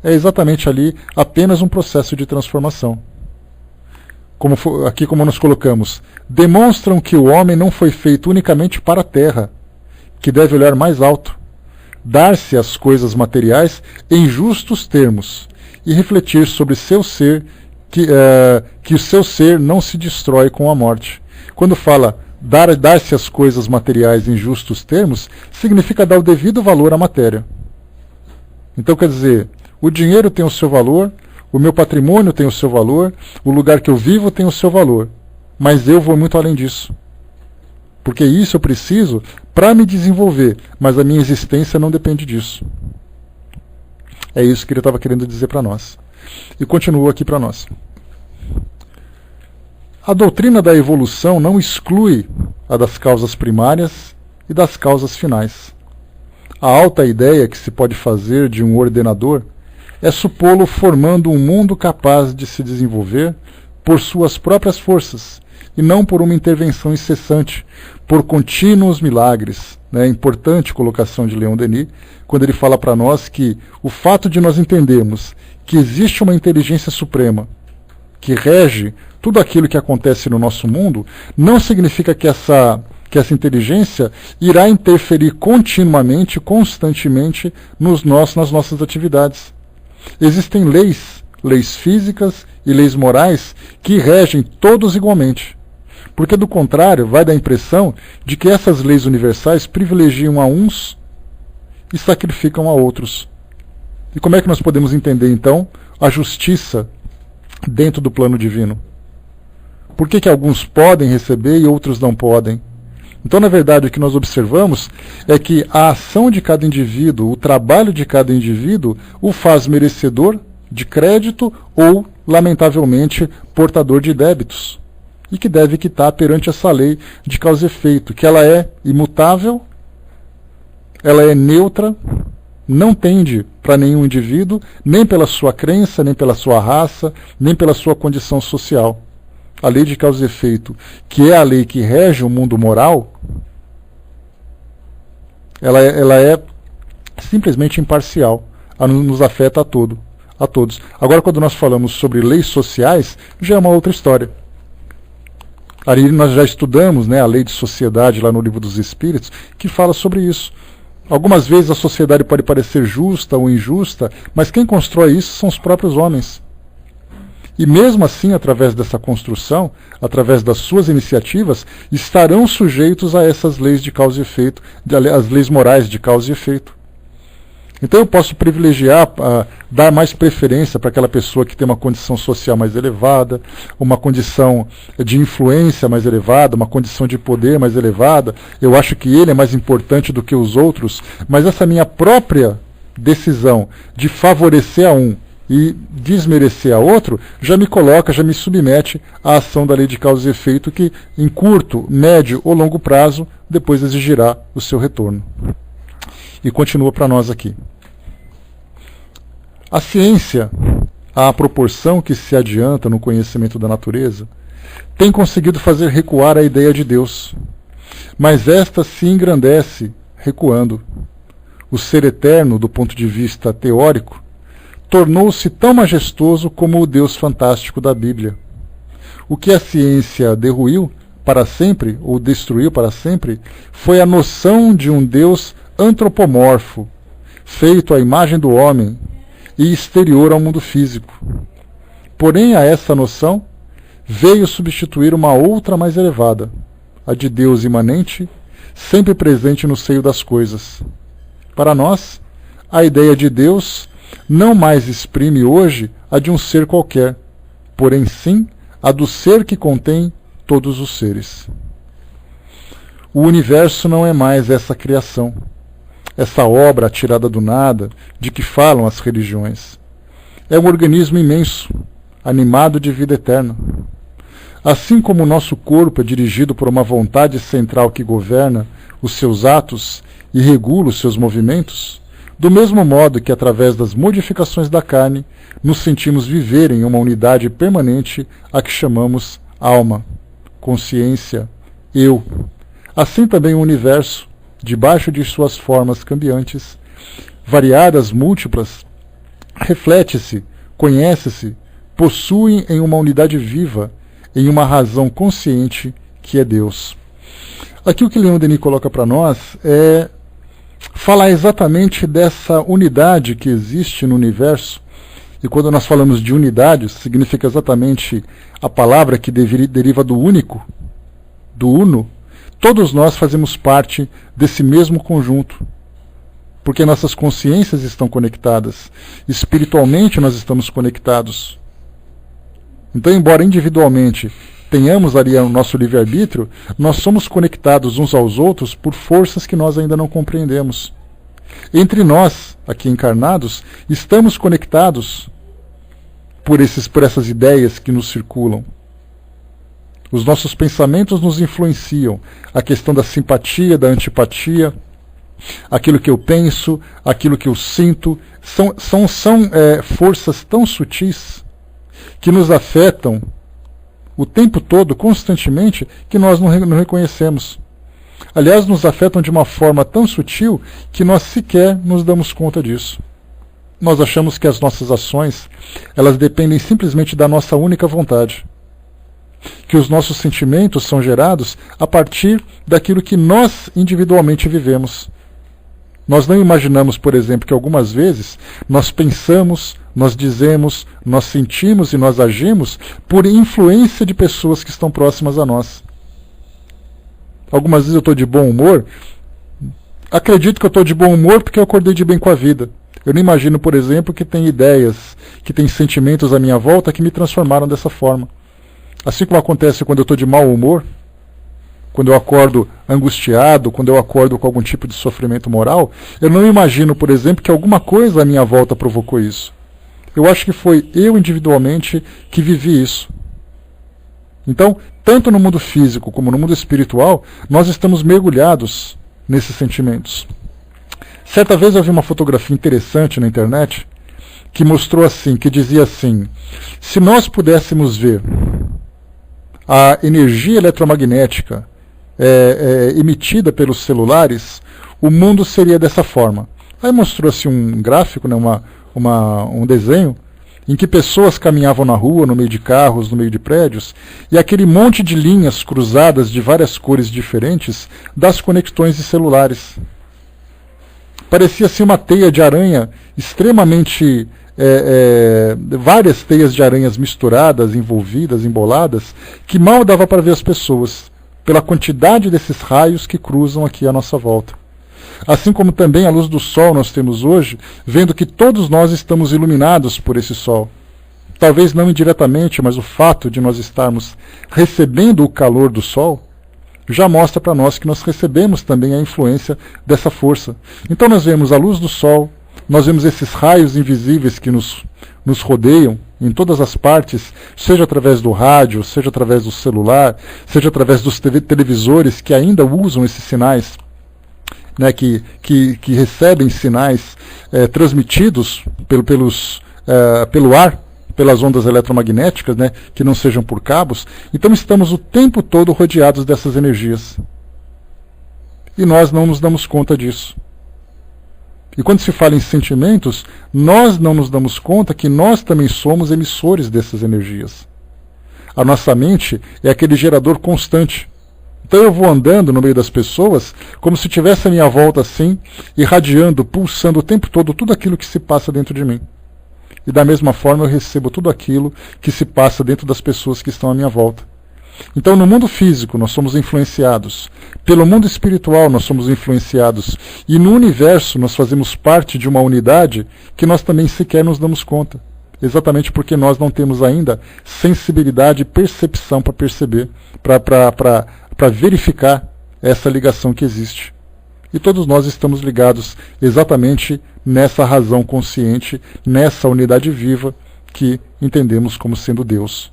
é exatamente ali apenas um processo de transformação. Como nós colocamos, demonstram que o homem não foi feito unicamente para a terra, que deve olhar mais alto, dar-se às coisas materiais em justos termos e refletir sobre seu ser, que o seu ser não se destrói com a morte. Quando fala dar-se às coisas materiais em justos termos, significa dar o devido valor à matéria. Então quer dizer, o dinheiro tem o seu valor, o meu patrimônio tem o seu valor, o lugar que eu vivo tem o seu valor, mas eu vou muito além disso. Porque isso eu preciso para me desenvolver, mas a minha existência não depende disso. É isso que ele estava querendo dizer para nós. E continua aqui para nós. A doutrina da evolução não exclui a das causas primárias e das causas finais. A alta ideia que se pode fazer de um ordenador é supô-lo formando um mundo capaz de se desenvolver por suas próprias forças, e não por uma intervenção incessante, por contínuos milagres. Importante colocação de Leon Denis, quando ele fala para nós que o fato de nós entendermos que existe uma inteligência suprema que rege tudo aquilo que acontece no nosso mundo, não significa que essa inteligência irá interferir continuamente, constantemente nas nossas atividades. Existem leis físicas e leis morais que regem todos igualmente. Porque, do contrário, vai dar a impressão de que essas leis universais privilegiam a uns e sacrificam a outros. E como é que nós podemos entender, então, a justiça dentro do plano divino? Por que alguns podem receber e outros não podem? Então, na verdade, o que nós observamos é que a ação de cada indivíduo, o trabalho de cada indivíduo, o faz merecedor de crédito ou, lamentavelmente, portador de débitos. E que deve quitar perante essa lei de causa e efeito, que ela é imutável, ela é neutra, não tende para nenhum indivíduo, nem pela sua crença, nem pela sua raça, nem pela sua condição social. A lei de causa e efeito, que é a lei que rege o mundo moral, ela é simplesmente imparcial, nos afeta a todos. Agora, quando nós falamos sobre leis sociais, já é uma outra história. Ali nós já estudamos a lei de sociedade lá no Livro dos Espíritos, que fala sobre isso. Algumas vezes a sociedade pode parecer justa ou injusta, mas quem constrói isso são os próprios homens. E mesmo assim, através dessa construção, através das suas iniciativas, estarão sujeitos a essas leis de causa e efeito, as leis morais de causa e efeito. Então eu posso privilegiar, dar mais preferência para aquela pessoa que tem uma condição social mais elevada, uma condição de influência mais elevada, uma condição de poder mais elevada. Eu acho que ele é mais importante do que os outros, mas essa minha própria decisão de favorecer a um e desmerecer a outro, já me coloca, já me submete à ação da lei de causa e efeito que, em curto, médio ou longo prazo, depois exigirá o seu retorno. E continua para nós aqui. A ciência, à proporção que se adianta no conhecimento da natureza, tem conseguido fazer recuar a ideia de Deus, mas esta se engrandece recuando. O ser eterno, do ponto de vista teórico, tornou-se tão majestoso como o Deus fantástico da Bíblia. O que a ciência derruiu para sempre, ou destruiu para sempre, foi a noção de um Deus antropomorfo, feito à imagem do homem e exterior ao mundo físico. Porém, a essa noção veio substituir uma outra mais elevada, a de Deus imanente, sempre presente no seio das coisas. Para nós, a ideia de Deus não mais exprime hoje a de um ser qualquer, porém sim a do ser que contém todos os seres. O universo não é mais essa criação, essa obra tirada do nada de que falam as religiões. É um organismo imenso, animado de vida eterna. Assim como o nosso corpo é dirigido por uma vontade central que governa os seus atos e regula os seus movimentos, do mesmo modo que através das modificações da carne nos sentimos viver em uma unidade permanente a que chamamos alma, consciência, eu. Assim também o universo, debaixo de suas formas cambiantes, variadas, múltiplas, reflete-se, conhece-se, possui em uma unidade viva, em uma razão consciente que é Deus. Aqui o que Leon Denis coloca para nós é falar exatamente dessa unidade que existe no universo. E quando nós falamos de unidade, significa exatamente a palavra que deriva do único, do uno. Todos nós fazemos parte desse mesmo conjunto, porque nossas consciências estão conectadas. Espiritualmente nós estamos conectados. Então, embora individualmente tenhamos ali o nosso livre-arbítrio, nós somos conectados uns aos outros por forças que nós ainda não compreendemos. Entre nós, aqui encarnados, estamos conectados por essas ideias que nos circulam. Os nossos pensamentos nos influenciam. A questão da simpatia, da antipatia, aquilo que eu penso, aquilo que eu sinto, são forças tão sutis que nos afetam o tempo todo, constantemente, que nós não reconhecemos. Aliás, nos afetam de uma forma tão sutil que nós sequer nos damos conta disso. Nós achamos que as nossas ações, elas dependem simplesmente da nossa única vontade. Que os nossos sentimentos são gerados a partir daquilo que nós individualmente vivemos. Nós não imaginamos, por exemplo, que algumas vezes nós pensamos, nós dizemos, nós sentimos e nós agimos por influência de pessoas que estão próximas a nós. Algumas vezes eu estou de bom humor, acredito que eu estou de bom humor porque eu acordei de bem com a vida. Eu não imagino, por exemplo, que tem ideias, que tem sentimentos à minha volta que me transformaram dessa forma. Assim como acontece quando eu estou de mau humor, quando eu acordo angustiado, quando eu acordo com algum tipo de sofrimento moral, eu não imagino, por exemplo, que alguma coisa à minha volta provocou isso. Eu acho que foi eu individualmente que vivi isso. Então, tanto no mundo físico como no mundo espiritual, nós estamos mergulhados nesses sentimentos. Certa vez eu vi uma fotografia interessante na internet que mostrou assim, que dizia assim: se nós pudéssemos ver a energia eletromagnética emitida pelos celulares, o mundo seria dessa forma. Aí mostrou-se um gráfico, né, um desenho, em que pessoas caminhavam na rua, no meio de carros, no meio de prédios, e aquele monte de linhas cruzadas de várias cores diferentes das conexões de celulares. Parecia assim uma teia de aranha extremamente... várias teias de aranhas misturadas, envolvidas, emboladas, que mal dava para ver as pessoas, pela quantidade desses raios que cruzam aqui à nossa volta. Assim como também a luz do sol nós temos hoje, vendo que todos nós estamos iluminados por esse sol. Talvez não indiretamente, mas o fato de nós estarmos recebendo o calor do sol já mostra para nós que nós recebemos também a influência dessa força. Então nós vemos a luz do sol, nós vemos esses raios invisíveis que nos rodeiam em todas as partes, seja através do rádio, seja através do celular, seja através dos televisores que ainda usam esses sinais, né, que recebem sinais transmitidos pelo ar, pelas ondas eletromagnéticas, né, que não sejam por cabos. Então estamos o tempo todo rodeados dessas energias. E nós não nos damos conta disso. E quando se fala em sentimentos, nós não nos damos conta que nós também somos emissores dessas energias. A nossa mente é aquele gerador constante. Então eu vou andando no meio das pessoas como se tivesse à minha volta assim, irradiando, pulsando o tempo todo tudo aquilo que se passa dentro de mim. E da mesma forma eu recebo tudo aquilo que se passa dentro das pessoas que estão à minha volta. Então, no mundo físico, nós somos influenciados. Pelo mundo espiritual, nós somos influenciados. E no universo, nós fazemos parte de uma unidade que nós também sequer nos damos conta. exatamente porque nós não temos ainda sensibilidade e percepção para perceber, para verificar essa ligação que existe. E todos nós estamos ligados exatamente nessa razão consciente, nessa unidade viva que entendemos como sendo Deus.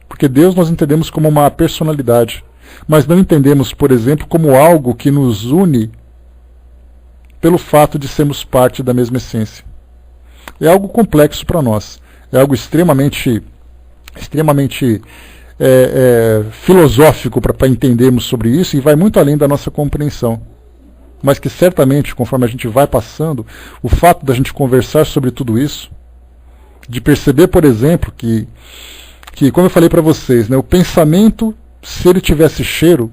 Porque Deus nós entendemos como uma personalidade, mas não entendemos, por exemplo, como algo que nos une pelo fato de sermos parte da mesma essência. É algo complexo para nós, é algo extremamente filosófico para entendermos sobre isso, e vai muito além da nossa compreensão. Mas que certamente, conforme a gente vai passando, o fato da gente conversar sobre tudo isso, de perceber, por exemplo, que como eu falei para vocês, né, o pensamento, se ele tivesse cheiro,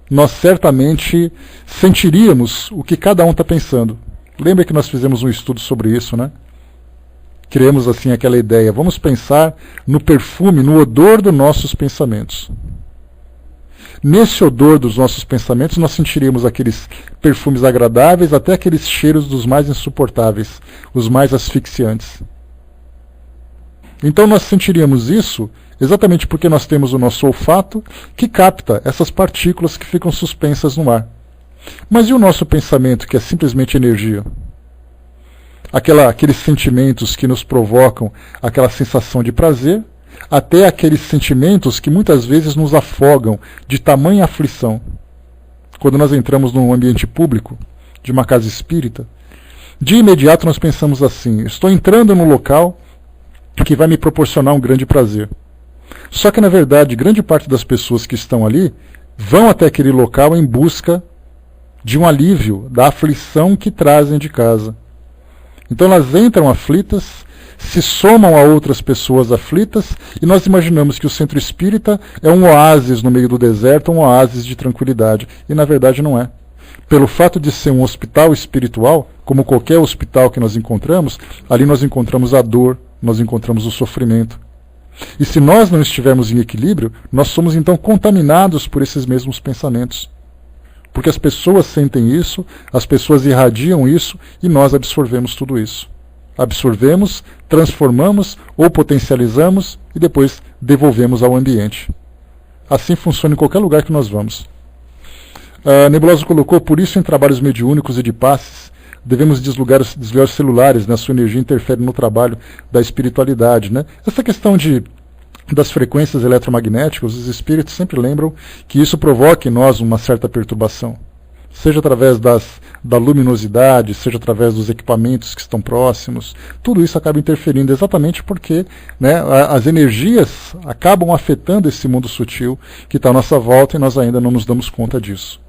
nós certamente sentiríamos o que cada um está pensando. Lembra que nós fizemos um estudo sobre isso, né? Criamos assim aquela ideia, vamos pensar no perfume, no odor dos nossos pensamentos. Nesse odor dos nossos pensamentos, nós sentiríamos aqueles perfumes agradáveis, até aqueles cheiros dos mais insuportáveis, os mais asfixiantes. Então nós sentiríamos isso exatamente porque nós temos o nosso olfato que capta essas partículas que ficam suspensas no ar. Mas e o nosso pensamento, que é simplesmente energia? Aqueles sentimentos que nos provocam aquela sensação de prazer, até aqueles sentimentos que muitas vezes nos afogam de tamanha aflição. Quando nós entramos num ambiente público, de uma casa espírita, de imediato nós pensamos assim: estou entrando num local que vai me proporcionar um grande prazer. Só que, na verdade, grande parte das pessoas que estão ali vão até aquele local em busca de um alívio da aflição que trazem de casa. Então elas entram aflitas, se somam a outras pessoas aflitas, e nós imaginamos que o centro espírita é um oásis no meio do deserto, um oásis de tranquilidade. E na verdade não é. Pelo fato de ser um hospital espiritual, como qualquer hospital que nós encontramos, ali nós encontramos a dor, nós encontramos o sofrimento. E se nós não estivermos em equilíbrio, nós somos então contaminados por esses mesmos pensamentos. Porque as pessoas sentem isso, as pessoas irradiam isso, e nós absorvemos tudo isso. Absorvemos, transformamos ou potencializamos e depois devolvemos ao ambiente. Assim funciona em qualquer lugar que nós vamos. A Nebulosa colocou: por isso em trabalhos mediúnicos e de passes, devemos desligar os celulares, né? A sua energia interfere no trabalho da espiritualidade, né? Essa questão das frequências eletromagnéticas, os espíritos sempre lembram que isso provoca em nós uma certa perturbação. Seja através da luminosidade, seja através dos equipamentos que estão próximos, tudo isso acaba interferindo exatamente porque, né, as energias acabam afetando esse mundo sutil que está à nossa volta e nós ainda não nos damos conta disso.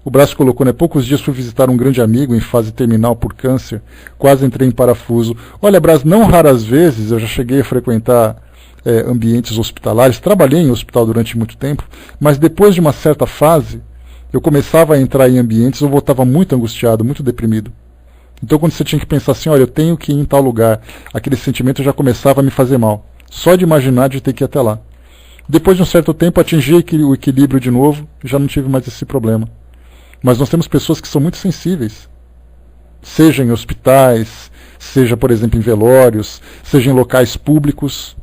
O Braço colocou, né, poucos dias fui visitar um grande amigo em fase terminal por câncer, quase entrei em parafuso. Olha, Braço, não raras vezes eu já cheguei a frequentar ambientes hospitalares, trabalhei em hospital durante muito tempo, mas depois de uma certa fase, eu começava a entrar em ambientes, eu voltava muito angustiado, muito deprimido. Então quando você tinha que pensar assim, olha, eu tenho que ir em tal lugar, aquele sentimento já começava a me fazer mal, só de imaginar de ter que ir até lá. Depois de um certo tempo, atingi o equilíbrio de novo, já não tive mais esse problema. Mas nós temos pessoas que são muito sensíveis, seja em hospitais, seja, por exemplo, em velórios, seja em locais públicos,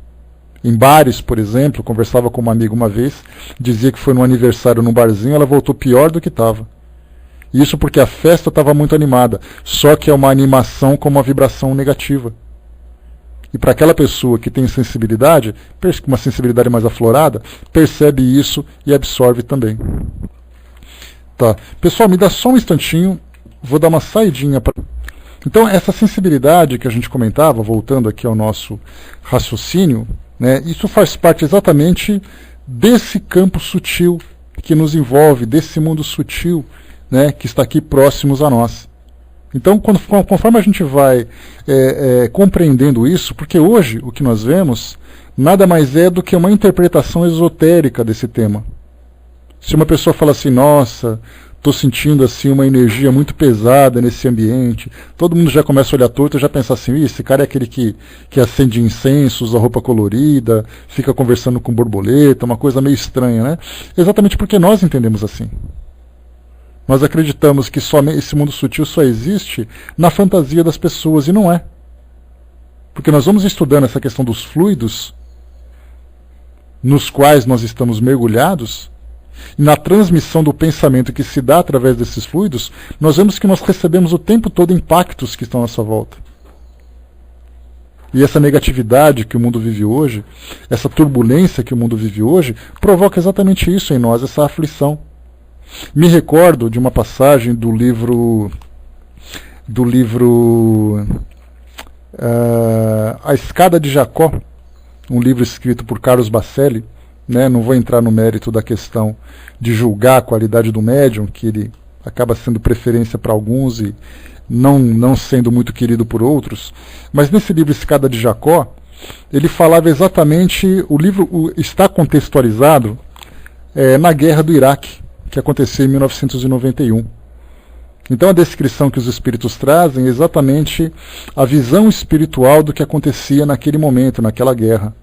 em bares, por exemplo. Eu conversava com uma amiga uma vez, dizia que foi num aniversário num barzinho, ela voltou pior do que estava. Isso porque a festa estava muito animada, só que é uma animação com uma vibração negativa. E para aquela pessoa que tem sensibilidade, uma sensibilidade mais aflorada, percebe isso e absorve também. Tá. Pessoal, me dá só um instantinho, vou dar uma saidinha. Então, essa sensibilidade que a gente comentava, voltando aqui ao nosso raciocínio, né, isso faz parte exatamente desse campo sutil que nos envolve, desse mundo sutil, né, que está aqui próximos a nós. Então, conforme a gente vai compreendendo isso, porque hoje o que nós vemos nada mais é do que uma interpretação esotérica desse tema. Se uma pessoa fala assim, nossa, estou sentindo assim uma energia muito pesada nesse ambiente, todo mundo já começa a olhar torto e já pensa assim, esse cara é aquele que acende incenso, usa roupa colorida, fica conversando com borboleta, uma coisa meio estranha, né? Exatamente porque nós entendemos assim. Nós acreditamos que esse mundo sutil só existe na fantasia das pessoas, e não é. Porque nós vamos estudando essa questão dos fluidos nos quais nós estamos mergulhados, e na transmissão do pensamento que se dá através desses fluidos, nós vemos que nós recebemos o tempo todo impactos que estão à nossa volta. E essa negatividade que o mundo vive hoje, essa turbulência que o mundo vive hoje, provoca exatamente isso em nós, essa aflição. Me recordo de uma passagem do livro A Escada de Jacó, um livro escrito por Carlos Bacelli, né? Não vou entrar no mérito da questão de julgar a qualidade do médium, que ele acaba sendo preferência para alguns e não sendo muito querido por outros, mas nesse livro Escada de Jacó, ele falava exatamente, o livro está contextualizado na guerra do Iraque, que aconteceu em 1991. Então a descrição que os espíritos trazem é exatamente a visão espiritual do que acontecia naquele momento, naquela guerra.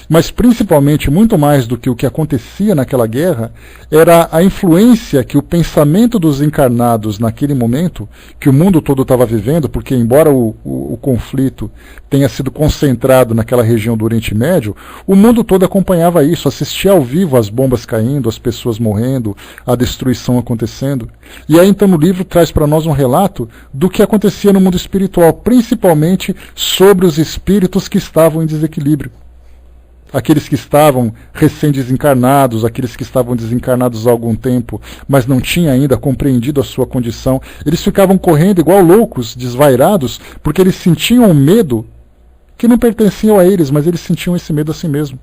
Mas principalmente, muito mais do que o que acontecia naquela guerra, era a influência que o pensamento dos encarnados naquele momento, que o mundo todo estava vivendo, porque embora o conflito tenha sido concentrado naquela região do Oriente Médio, o mundo todo acompanhava isso, assistia ao vivo as bombas caindo, as pessoas morrendo, a destruição acontecendo. E aí então no livro traz para nós um relato do que acontecia no mundo espiritual, principalmente sobre os espíritos que estavam em desequilíbrio. Aqueles que estavam recém-desencarnados, aqueles que estavam desencarnados há algum tempo, mas não tinham ainda compreendido a sua condição, eles ficavam correndo igual loucos, desvairados, porque eles sentiam um medo que não pertenciam a eles, mas eles sentiam esse medo a si mesmo.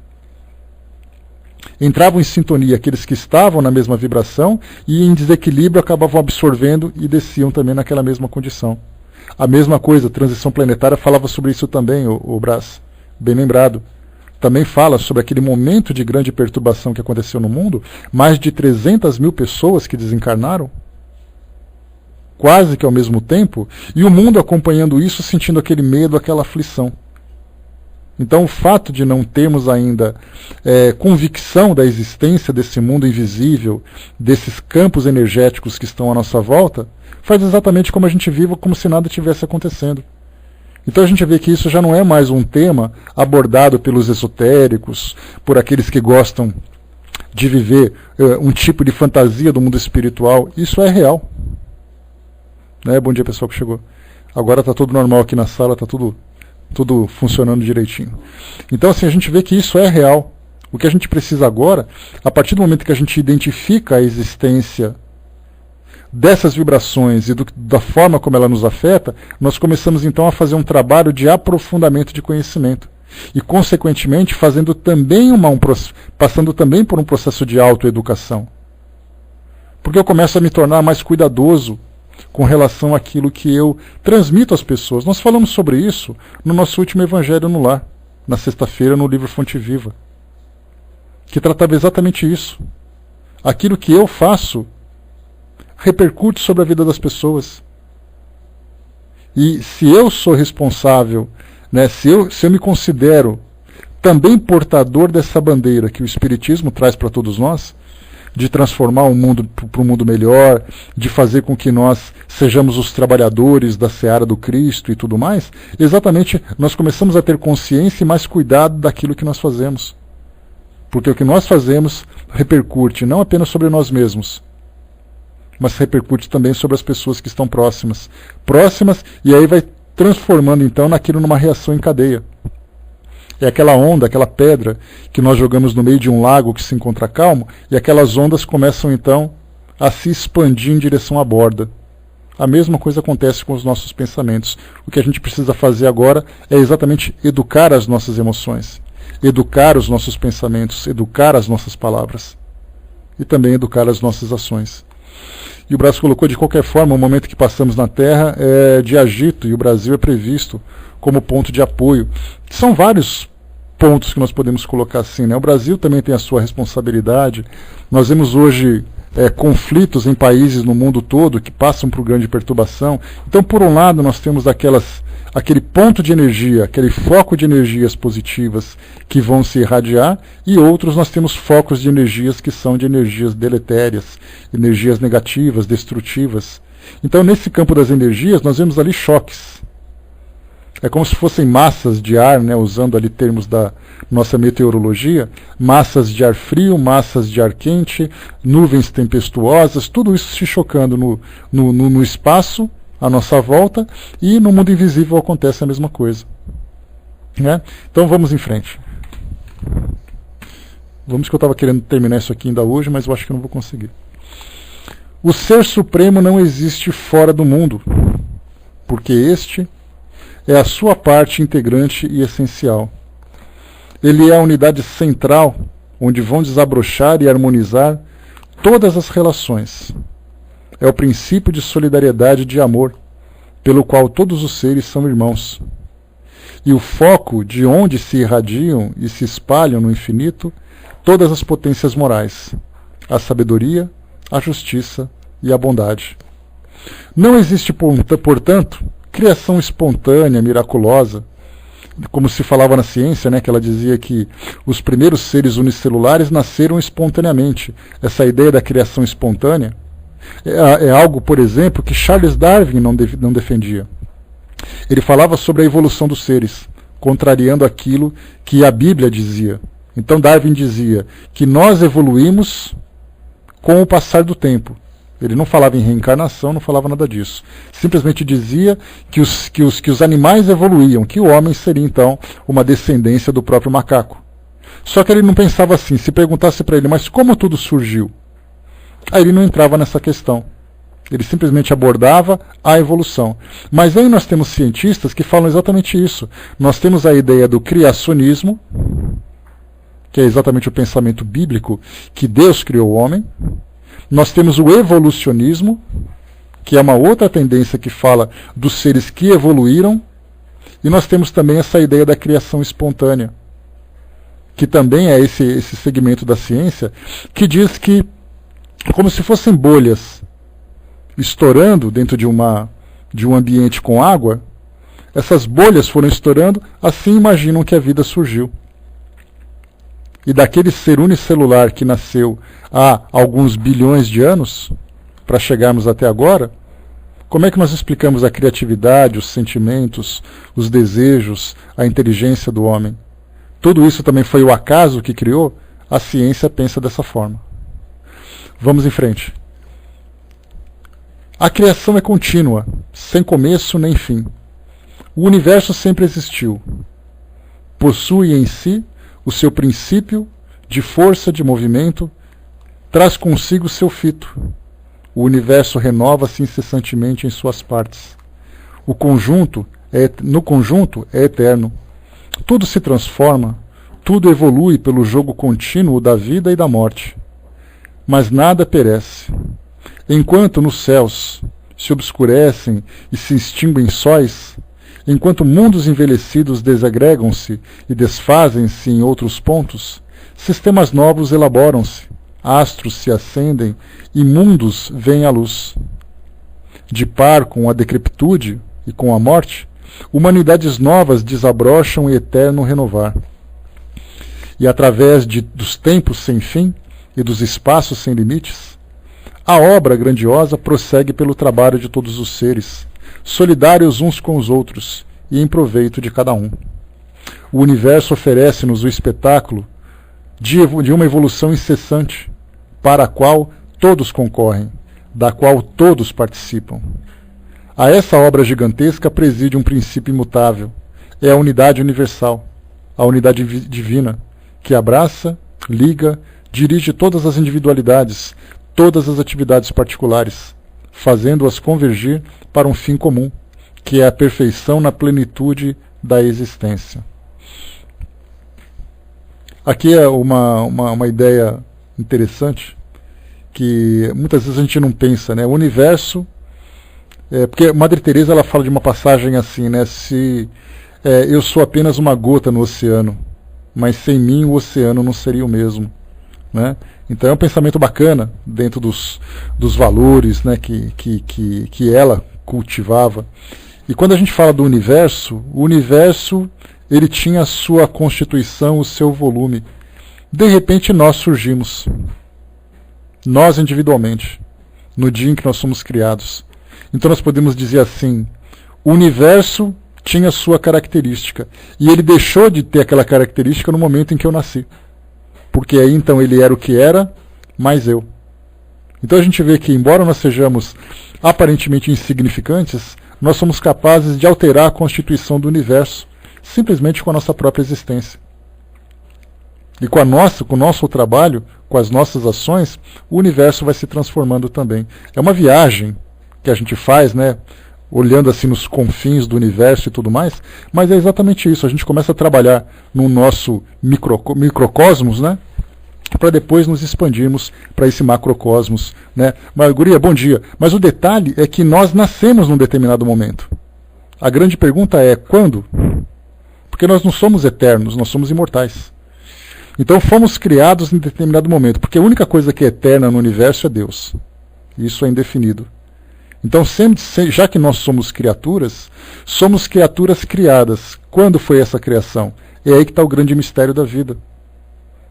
Entravam em sintonia aqueles que estavam na mesma vibração e em desequilíbrio acabavam absorvendo e desciam também naquela mesma condição. A mesma coisa, a transição planetária falava sobre isso também, o Brás, bem lembrado. Também fala sobre aquele momento de grande perturbação que aconteceu no mundo, mais de 300 mil pessoas que desencarnaram, quase que ao mesmo tempo, e o mundo acompanhando isso, sentindo aquele medo, aquela aflição. Então o fato de não termos ainda convicção da existência desse mundo invisível, desses campos energéticos que estão à nossa volta, faz exatamente como a gente vive, como se nada tivesse acontecendo. Então a gente vê que isso já não é mais um tema abordado pelos esotéricos, por aqueles que gostam de viver um tipo de fantasia do mundo espiritual. Isso é real. Né? Bom dia, pessoal que chegou. Agora está tudo normal aqui na sala, está tudo funcionando direitinho. Então assim, a gente vê que isso é real. O que a gente precisa agora, a partir do momento que a gente identifica a existência dessas vibrações e da forma como ela nos afeta, nós começamos então a fazer um trabalho de aprofundamento de conhecimento. E, consequentemente, passando também por um processo de autoeducação. Porque eu começo a me tornar mais cuidadoso com relação àquilo que eu transmito às pessoas. Nós falamos sobre isso no nosso último Evangelho no Lar, na sexta-feira, no livro Fonte Viva, que tratava exatamente isso. Aquilo que eu faço repercute sobre a vida das pessoas. E se eu sou responsável, né, se eu me considero também portador dessa bandeira que o Espiritismo traz para todos nós, de transformar o mundo para um mundo melhor, de fazer com que nós sejamos os trabalhadores da seara do Cristo e tudo mais, exatamente nós começamos a ter consciência e mais cuidado daquilo que nós fazemos. Porque o que nós fazemos repercute não apenas sobre nós mesmos, mas repercute também sobre as pessoas que estão próximas, e aí vai transformando então naquilo numa reação em cadeia. É aquela onda, aquela pedra que nós jogamos no meio de um lago que se encontra calmo, e aquelas ondas começam então a se expandir em direção à borda. A mesma coisa acontece com os nossos pensamentos. O que a gente precisa fazer agora é exatamente educar as nossas emoções, educar os nossos pensamentos, educar as nossas palavras e também educar as nossas ações. E o Brás colocou, de qualquer forma, o momento que passamos na Terra é de agito, e o Brasil é previsto como ponto de apoio. São vários pontos que nós podemos colocar assim, né? O Brasil também tem a sua responsabilidade. Nós vemos hoje conflitos em países no mundo todo que passam por grande perturbação. Então, por um lado, nós temos aquele ponto de energia, aquele foco de energias positivas que vão se irradiar, e outros nós temos focos de energias que são de energias deletérias, energias negativas, destrutivas. Então, nesse campo das energias, nós vemos ali choques. É como se fossem massas de ar, né, usando ali termos da nossa meteorologia, massas de ar frio, massas de ar quente, nuvens tempestuosas, tudo isso se chocando no espaço à nossa volta, e no mundo invisível acontece a mesma coisa. Né? Então vamos em frente. Vamos que eu estava querendo terminar isso aqui ainda hoje, mas eu acho que não vou conseguir. O Ser Supremo não existe fora do mundo, porque este é a sua parte integrante e essencial. Ele é a unidade central, onde vão desabrochar e harmonizar todas as relações. É o princípio de solidariedade e de amor, pelo qual todos os seres são irmãos. E o foco de onde se irradiam e se espalham no infinito todas as potências morais, a sabedoria, a justiça e a bondade. Não existe, portanto, criação espontânea, miraculosa, como se falava na ciência, né, que ela dizia que os primeiros seres unicelulares nasceram espontaneamente. Essa ideia da criação espontânea é algo, por exemplo, que Charles Darwin não defendia. Ele falava sobre a evolução dos seres, contrariando aquilo que a Bíblia dizia. Então Darwin dizia que nós evoluímos com o passar do tempo. Ele não falava em reencarnação, não falava nada disso. Simplesmente dizia que os animais evoluíam, que o homem seria então uma descendência do próprio macaco. Só que ele não pensava assim. Se perguntasse para ele, mas como tudo surgiu? Aí ele não entrava nessa questão. Ele simplesmente abordava a evolução. Mas aí nós temos cientistas que falam exatamente isso. Nós temos a ideia do criacionismo, que é exatamente o pensamento bíblico, que Deus criou o homem. Nós temos o evolucionismo, que é uma outra tendência que fala dos seres que evoluíram. E nós temos também essa ideia da criação espontânea, que também é esse segmento da ciência, que diz que, como se fossem bolhas estourando dentro de um ambiente com água, essas bolhas foram estourando, assim imaginam que a vida surgiu. E daquele ser unicelular que nasceu há alguns bilhões de anos, para chegarmos até agora, como é que nós explicamos a criatividade, os sentimentos, os desejos, a inteligência do homem? Tudo isso também foi o acaso que criou? A ciência pensa dessa forma. Vamos em frente. A criação é contínua, sem começo nem fim. O universo sempre existiu. Possui em si o seu princípio de força de movimento, traz consigo seu fito. O universo renova-se incessantemente em suas partes. No conjunto é eterno. Tudo se transforma, tudo evolui pelo jogo contínuo da vida e da morte. Mas nada perece. Enquanto nos céus se obscurecem e se extinguem sóis, enquanto mundos envelhecidos desagregam-se e desfazem-se em outros pontos, sistemas novos elaboram-se, astros se acendem e mundos vêm à luz. De par com a decrepitude e com a morte, humanidades novas desabrocham em eterno renovar. E através dos tempos sem fim e dos espaços sem limites, a obra grandiosa prossegue pelo trabalho de todos os seres, solidários uns com os outros e em proveito de cada um. O universo oferece-nos o espetáculo de uma evolução incessante, para a qual todos concorrem, da qual todos participam. A essa obra gigantesca preside um princípio imutável. É a unidade universal, a unidade divina, que abraça, liga, dirige todas as individualidades, todas as atividades particulares, fazendo-as convergir para um fim comum, que é a perfeição na plenitude da existência. Aqui é uma ideia interessante, que muitas vezes a gente não pensa, né? O universo, porque Madre Teresa ela fala de uma passagem assim, né? Eu sou apenas uma gota no oceano, mas sem mim o oceano não seria o mesmo, né? Então é um pensamento bacana dentro dos valores, né, que ela cultivava. E quando a gente fala do universo, o universo ele tinha a sua constituição, o seu volume. De repente nós surgimos, nós individualmente, no dia em que nós somos criados. Então nós podemos dizer assim, o universo tinha sua característica. E ele deixou de ter aquela característica no momento em que eu nasci. Porque aí então ele era o que era, mais eu. Então a gente vê que, embora nós sejamos aparentemente insignificantes, nós somos capazes de alterar a constituição do universo, simplesmente com a nossa própria existência. E com o nosso trabalho, com as nossas ações, o universo vai se transformando também. É uma viagem que a gente faz, né, olhando assim nos confins do universo e tudo mais, mas é exatamente isso. A gente começa a trabalhar no nosso microcosmos, né, para depois nos expandirmos para esse macrocosmos, né? Mas, guria, bom dia. Mas o detalhe é que nós nascemos num determinado momento. A grande pergunta é quando? Porque nós não somos eternos, nós somos imortais. Então fomos criados em determinado momento, porque a única coisa que é eterna no universo é Deus. Isso é indefinido. Então, já que nós somos criaturas criadas. Quando foi essa criação? É aí que está o grande mistério da vida.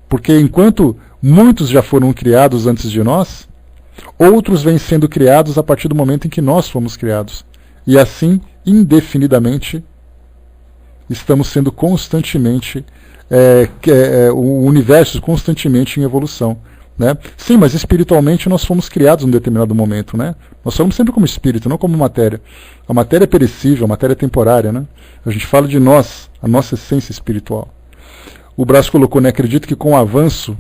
Porque enquanto muitos já foram criados antes de nós, outros vêm sendo criados a partir do momento em que nós fomos criados. E assim, indefinidamente, estamos sendo constantemente, o universo constantemente em evolução. Né? Sim, mas espiritualmente nós fomos criados em um determinado momento. Né? Nós somos sempre como espírito, não como matéria. A matéria é perecível, a matéria é temporária. Né? A gente fala de nós, a nossa essência espiritual. O Brás colocou, né, acredito que com o avanço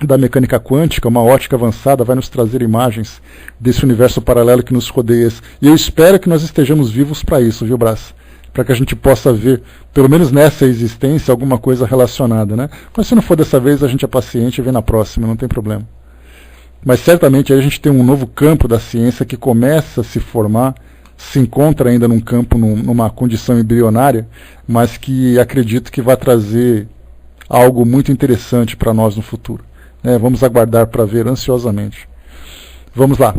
da mecânica quântica, uma ótica avançada vai nos trazer imagens desse universo paralelo que nos rodeia. E eu espero que nós estejamos vivos para isso, viu, Brás? Para que a gente possa ver, pelo menos nessa existência, alguma coisa relacionada, né? Mas se não for dessa vez, a gente é paciente e vê na próxima, não tem problema. Mas certamente aí a gente tem um novo campo da ciência que começa a se formar, se encontra ainda num campo, numa condição embrionária, mas que acredito que vai trazer algo muito interessante para nós no futuro. Vamos aguardar para ver ansiosamente. Vamos lá.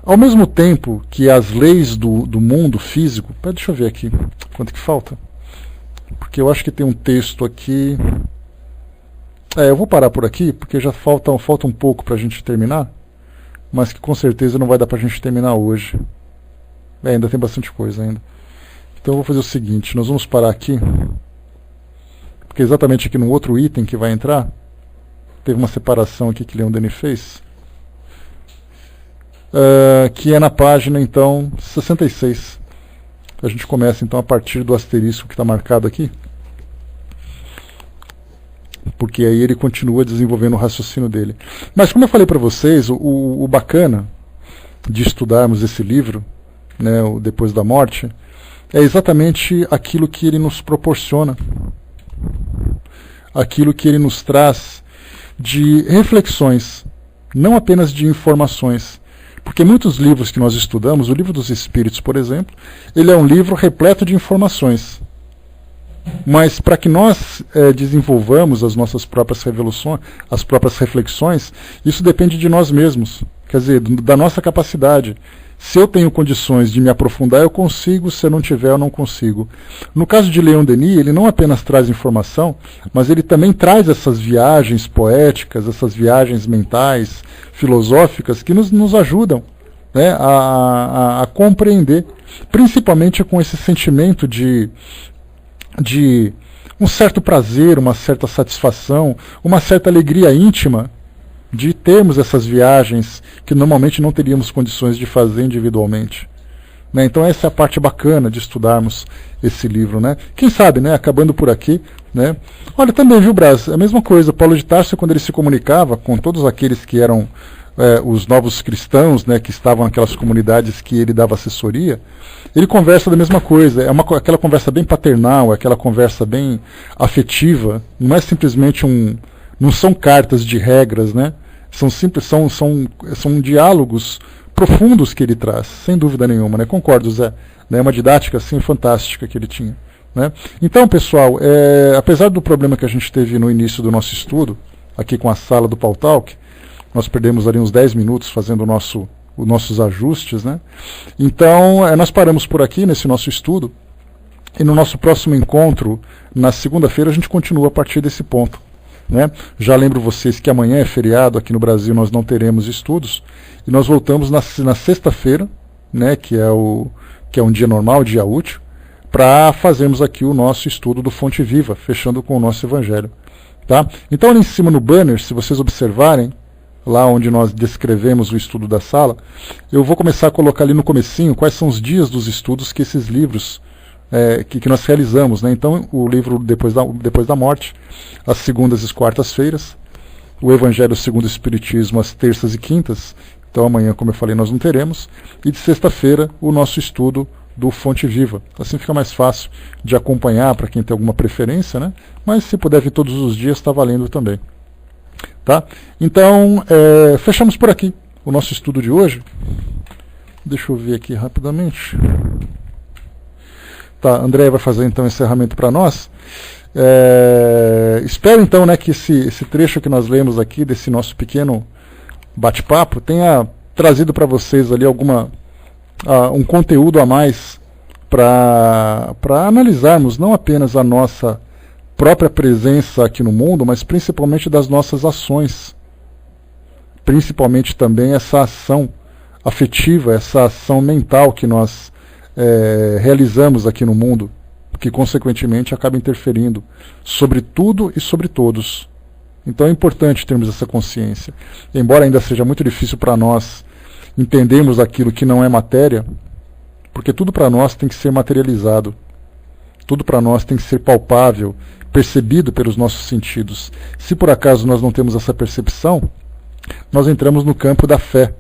Ao mesmo tempo que as leis do mundo físico... Deixa eu ver aqui quanto que falta. Porque eu acho que tem um texto aqui... eu vou parar por aqui, porque já falta um pouco para a gente terminar, mas que com certeza não vai dar para a gente terminar hoje. Ainda tem bastante coisa ainda. Então eu vou fazer o seguinte, nós vamos parar aqui, porque exatamente aqui no outro item que vai entrar, teve uma separação aqui que Leon Denis fez, que é na página, então, 66. A gente começa, então, a partir do asterisco que está marcado aqui, porque aí ele continua desenvolvendo o raciocínio dele. Mas, como eu falei para vocês, o bacana de estudarmos esse livro, né, o Depois da Morte, é exatamente aquilo que ele nos proporciona, aquilo que ele nos traz de reflexões, não apenas de informações. Porque muitos livros que nós estudamos, o Livro dos Espíritos, por exemplo, ele é um livro repleto de informações. Mas para que nós desenvolvamos as nossas próprias as próprias reflexões, isso depende de nós mesmos, quer dizer, da nossa capacidade. Se eu tenho condições de me aprofundar, eu consigo, se eu não tiver, eu não consigo. No caso de Leon Denis, ele não apenas traz informação, mas ele também traz essas viagens poéticas, essas viagens mentais, filosóficas, que nos ajudam, né, a compreender, principalmente com esse sentimento de um certo prazer, uma certa satisfação, uma certa alegria íntima de termos essas viagens que normalmente não teríamos condições de fazer individualmente. Né? Então essa é a parte bacana de estudarmos esse livro. Né? Quem sabe, né, acabando por aqui. Né? Olha, também, viu, Brás? A mesma coisa, Paulo de Tarso, quando ele se comunicava com todos aqueles que eram os novos cristãos, né, que estavam naquelas comunidades que ele dava assessoria, ele conversa da mesma coisa. É aquela conversa bem paternal, aquela conversa bem afetiva. Não é simplesmente não são cartas de regras, né? São diálogos profundos que ele traz, sem dúvida nenhuma, né? Concordo, Zé. É uma didática assim, fantástica que ele tinha. Né? Então, pessoal, apesar do problema que a gente teve no início do nosso estudo, aqui com a sala do Pautalk, nós perdemos ali uns 10 minutos fazendo os nossos ajustes. Né? Então, nós paramos por aqui nesse nosso estudo, e no nosso próximo encontro, na segunda-feira, a gente continua a partir desse ponto. Né? Já lembro vocês que amanhã é feriado, aqui no Brasil nós não teremos estudos, e nós voltamos na sexta-feira, né, que é um dia normal, dia útil, para fazermos aqui o nosso estudo do Fonte Viva, fechando com o nosso Evangelho. Tá? Então ali em cima no banner, se vocês observarem, lá onde nós descrevemos o estudo da sala, eu vou começar a colocar ali no comecinho quais são os dias dos estudos que esses livros que nós realizamos, né? Então o livro Depois da Morte, às segundas e quartas-feiras, o Evangelho segundo o Espiritismo às terças e quintas, então amanhã, como eu falei, nós não teremos, e de sexta-feira o nosso estudo do Fonte Viva. Assim fica mais fácil de acompanhar para quem tem alguma preferência, né? Mas se puder vir todos os dias, está valendo também. Tá? Então, fechamos por aqui o nosso estudo de hoje. Deixa eu ver aqui rapidamente. Tá, André vai fazer então o encerramento para nós. Espero então, né, que esse trecho que nós lemos aqui, desse nosso pequeno bate-papo, tenha trazido para vocês ali um conteúdo a mais para analisarmos não apenas a nossa própria presença aqui no mundo, mas principalmente das nossas ações. Principalmente também essa ação afetiva, essa ação mental que nós realizamos aqui no mundo, que consequentemente acaba interferindo sobre tudo e sobre todos. Então é importante termos essa consciência. Embora ainda seja muito difícil para nós entendermos aquilo que não é matéria, porque tudo para nós tem que ser materializado. Tudo para nós tem que ser palpável, percebido pelos nossos sentidos. Se por acaso nós não temos essa percepção, nós entramos no campo da fé,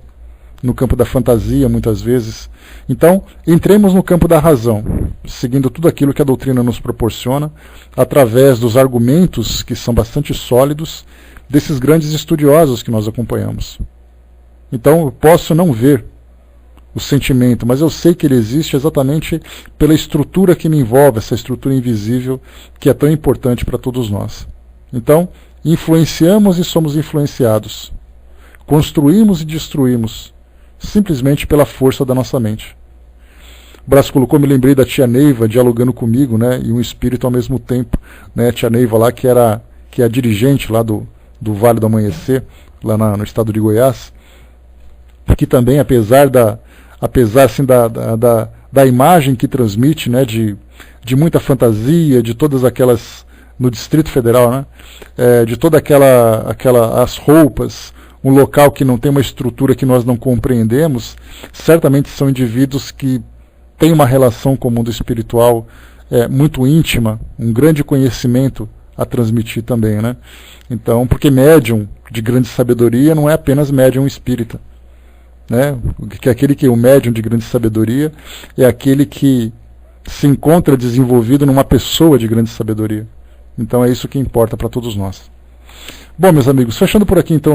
no campo da fantasia, muitas vezes. Então, entremos no campo da razão, seguindo tudo aquilo que a doutrina nos proporciona, através dos argumentos que são bastante sólidos desses grandes estudiosos que nós acompanhamos. Então, eu posso não ver o sentimento, mas eu sei que ele existe exatamente pela estrutura que me envolve, essa estrutura invisível que é tão importante para todos nós. Então, influenciamos e somos influenciados. Construímos e destruímos, simplesmente pela força da nossa mente. O Brás colocou, me lembrei da tia Neiva dialogando comigo, né, e um espírito ao mesmo tempo. Né, a tia Neiva lá, que é a dirigente lá do Vale do Amanhecer, lá no estado de Goiás, que também, apesar assim, da imagem que transmite, né, de muita fantasia, de todas aquelas, no Distrito Federal, né, de toda as roupas, um local que não tem uma estrutura que nós não compreendemos, certamente são indivíduos que têm uma relação com o mundo espiritual muito íntima, um grande conhecimento a transmitir também, né? Então, porque médium de grande sabedoria não é apenas médium espírita, né? O médium de grande sabedoria é aquele que se encontra desenvolvido numa pessoa de grande sabedoria. Então é isso que importa para todos nós. Bom, meus amigos, fechando por aqui então